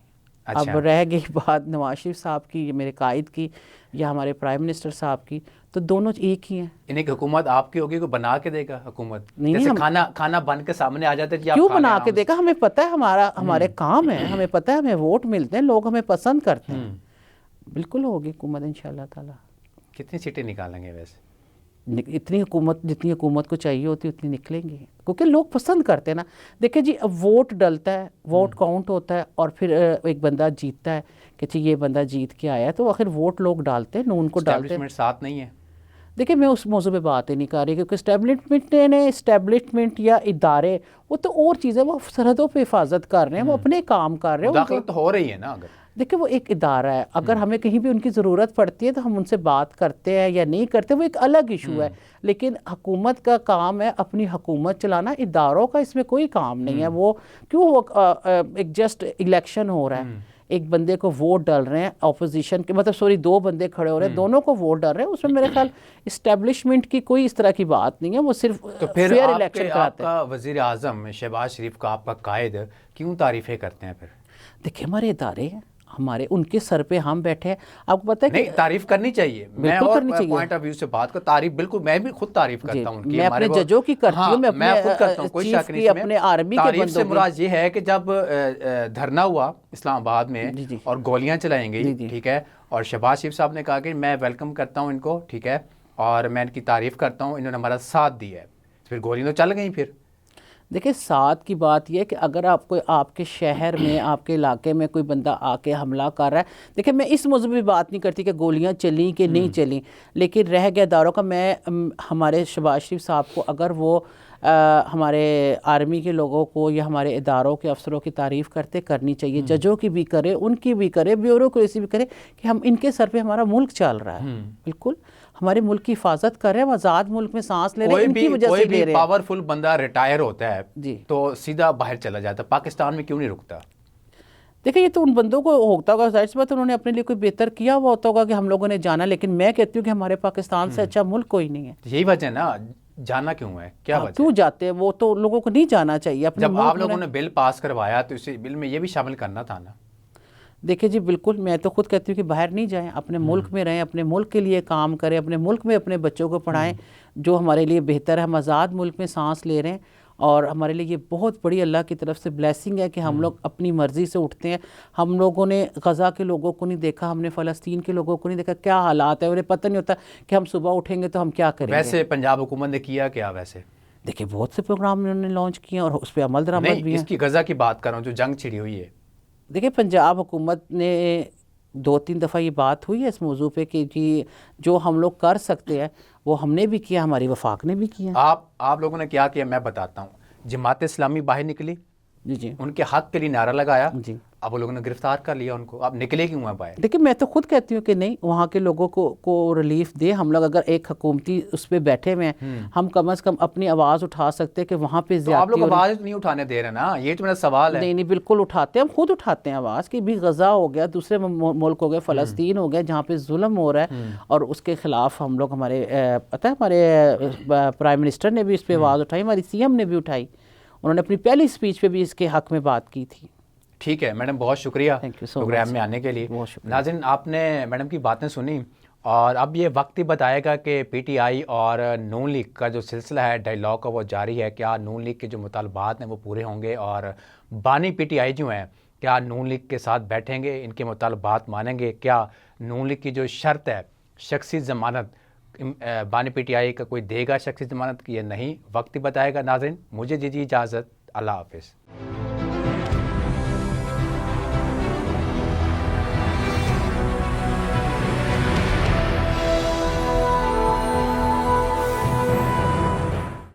اب رہ گئی بات نواز شریف صاحب کی، میرے قائد کی، یا ہمارے پرائم منسٹر صاحب کی، تو دونوں ایک ہی ہیں. انہیں کہ حکومت آپ کی ہوگی، کوئی بنا کے دے گا حکومت؟ جیسے کھانا بن کے سامنے آ جاتے ہیں. کیوں بنا کے دے گا؟ ہمیں پتہ ہے ہمارے کام ہے، ہمیں پتہ ہے ہمیں ووٹ ملتے ہیں، لوگ ہمیں پسند کرتے ہیں. بالکل ہوگی حکومت انشاءاللہ تعالی. کتنی سیٹیں نکالیں گے ویسے؟ اتنی حکومت جتنی حکومت کو چاہیے ہوتی ہے اتنی نکلیں گی، کیونکہ لوگ پسند کرتے ہیں نا. دیکھیں جی اب ووٹ ڈلتا ہے، ووٹ کاؤنٹ ہوتا ہے، اور پھر ایک بندہ جیتتا ہے کہ جی یہ بندہ جیت کے آیا ہے، تو آخر ووٹ لوگ ڈالتے ہیں، نون کو ڈالتے ہیں. اسٹیبلشمنٹ ساتھ نہیں ہے. دیکھیں میں اس موضوع پہ بات ہی نہیں کر رہی، کیونکہ اسٹیبلشمنٹ یا ادارے وہ تو اور چیز ہے، وہ سرحدوں پہ حفاظت کر رہے ہیں، وہ اپنے کام کر رہے ہیں. مداخلت تو ہو رہی ہے نا. اگر دیکھیں وہ ایک ادارہ ہے، اگر ہمیں کہیں بھی ان کی ضرورت پڑتی ہے تو ہم ان سے بات کرتے ہیں یا نہیں کرتے، وہ ایک الگ ایشو ہے. لیکن حکومت کا کام ہے اپنی حکومت چلانا، اداروں کا اس میں کوئی کام نہیں ہے. وہ کیوں ایک جسٹ الیکشن ہو رہا ہے، ایک بندے کو ووٹ ڈال رہے ہیں اپوزیشن کے، مطلب سوری 2 بندے کھڑے ہو رہے ہیں، دونوں کو ووٹ ڈال رہے ہیں، اس میں میرے خیال اسٹیبلشمنٹ کی کوئی اس طرح کی بات نہیں ہے. وہ صرف تو پھر فیئر آپ الیکشن کراتے ہیں. کا وزیر اعظم شہباز شریف کا، آپ کا قائد، کیوں تعریفیں کرتے ہیں پھر؟ دیکھیں ہمارے ادارے ہیں، ہمارے ان کے سر پہ ہم بیٹھے ہیں. آپ کو پتہ ہے نہیں، تعریف کرنی چاہیے. میں بالکل اور کرنی چاہیے. پوائنٹ آف ویو سے بات کر، تعریف بالکل، میں بھی خود تعریف کرتا ہوں. میں اپنے ججوں کی کرتی ہوں، میں خود کرتا ہوں، کوئی شک نہیں. اپنے آرمی کے تعریف بندوں سے کی. مراد یہ ہے کہ جب دھرنا ہوا اسلام آباد میں اور گولیاں چلائیں گئی، ٹھیک ہے، اور شہباز شریف صاحب نے کہا کہ میں ویلکم کرتا ہوں ان کو، ٹھیک ہے، اور میں ان کی تعریف کرتا ہوں، انہوں نے ہمارا ساتھ دیا ہے، پھر گولیاں تو چل گئیں. پھر دیکھیں ساتھ کی بات یہ ہے کہ اگر آپ کے شہر میں، آپ کے علاقے میں کوئی بندہ آ کے حملہ کر رہا ہے، دیکھیں میں اس موضوع پہ بات نہیں کرتی کہ گولیاں چلیں کہ نہیں چلیں، لیکن رہ گیا اداروں کا. میں ہمارے شہباز شریف صاحب کو اگر وہ ہمارے آرمی کے لوگوں کو یا ہمارے اداروں کے افسروں کی تعریف کرنی چاہیے، ججوں کی بھی کرے، ان کی بھی کرے، بیوروکریسی بھی کرے، کہ ہم ان کے سر پہ ہمارا ملک چل رہا ہے. بالکل ہمارے ملک کی حفاظت کر رہے ہیں، ہم آزاد ملک میں سانس لے رہے ہیں، ان کی وجہ سے لے رہے ہیں. کوئی بھی پاورفل بندہ ریٹائر ہوتا ہے تو سیدھا باہر چلا جاتا ہے، پاکستان میں کیوں نہیں رکتا؟ دیکھیں یہ تو ان بندوں کو ہوتا ہوگا، ظاہر سی بات انہوں نے اپنے لیے کوئی بہتر کیا ہوا ہوتا ہوگا کہ ہم لوگوں نے جانا، لیکن میں کہتی ہوں کہ ہمارے پاکستان سے اچھا ملک کوئی نہیں ہے. یہی وجہ ہے نا، جانا کیوں ہے؟ کیا وجہ؟ کیوں جاتے ہیں؟ وہ تو لوگوں کو نہیں جانا چاہیے اپنے جب آپ لوگوں نے بل پاس کروایا تو اسی بل میں یہ بھی شامل کرنا تھا نا. دیکھیں جی بالکل، میں تو خود کہتی ہوں کہ باہر نہیں جائیں، اپنے ملک میں رہیں، اپنے ملک کے لیے کام کریں، اپنے ملک میں اپنے بچوں کو پڑھائیں جو ہمارے لیے بہتر ہے. ہم آزاد ملک میں سانس لے رہے ہیں، اور ہمارے لیے یہ بہت بڑی اللہ کی طرف سے بلیسنگ ہے کہ ہم لوگ اپنی مرضی سے اٹھتے ہیں. ہم لوگوں نے غزہ کے لوگوں کو نہیں دیکھا، ہم نے فلسطین کے لوگوں کو نہیں دیکھا، کیا حالات ہیں، انہیں پتہ نہیں ہوتا کہ ہم صبح اٹھیں گے تو ہم کیا کریں گے. ویسے پنجاب حکومت نے کیا کیا؟ ویسے دیکھیں بہت سے پروگرام انہوں نے لانچ کیے اور اس پہ عمل درآمد بھی ہیں. اس کی غزہ کی بات کر رہا ہوں جو جنگ چھڑی ہوئی ہے. دیکھیں پنجاب حکومت نے 2-3 دفعہ یہ بات ہوئی ہے اس موضوع پہ کہ جی جو ہم لوگ کر سکتے ہیں وہ ہم نے بھی کیا، ہماری وفاق نے بھی کیا. آپ لوگوں نے کیا کیا میں بتاتا ہوں. جماعت اسلامی باہر نکلی، جی ان کے حق کے لیے نعرہ لگایا، جی. اب وہ لوگوں نے گرفتار کر لیا ان کو. اب نکلے کیوں ہیں باہر؟ دیکھیں میں تو خود کہتی ہوں کہ نہیں، وہاں کے لوگوں کو ریلیف دے. ہم لوگ اگر ایک حکومتی اس پہ بیٹھے ہوئے ہیں، ہم کم از کم اپنی آواز اٹھا سکتے ہیں کہ وہاں پہ تو آپ لوگ آواز نہیں اٹھانے دے رہے نا، یہ تو میرا سوال ہے. نہیں بالکل اٹھاتے ہیں، ہم خود اٹھاتے ہیں آواز کہ بھی غزہ ہو گیا، دوسرے ملک ہو گئے، فلسطین ہو گیا جہاں پہ ظلم ہو رہا ہے، اور اس کے خلاف ہم لوگ پتہ ہے ہمارے پرائم منسٹر نے بھی اس پہ آواز اٹھائی، ہماری سی ایم نے بھی اٹھائی، انہوں نے اپنی پہلی سپیچ پہ بھی اس کے حق میں بات کی تھی. ٹھیک ہے میڈم، بہت شکریہ پروگرام میں آنے کے لیے. ناظرین آپ نے میڈم کی باتیں سنی، اور اب یہ وقت ہی بتائے گا کہ پی ٹی آئی اور نون لیگ کا جو سلسلہ ہے ڈائیلاگ کا وہ جاری ہے. کیا نون لیگ کے جو مطالبات ہیں وہ پورے ہوں گے، اور بانی پی ٹی آئی جو ہیں کیا نون لیگ کے ساتھ بیٹھیں گے، ان کے مطالبات مانیں گے؟ کیا نون لیگ کی جو شرط ہے شخصی ضمانت، بانی پی ٹی آئی کا کوئی دے گا شخصی ضمانت کی یا نہیں؟ وقت ہی بتائے گا. ناظرین مجھے دیجیے اجازت، اللہ حافظ.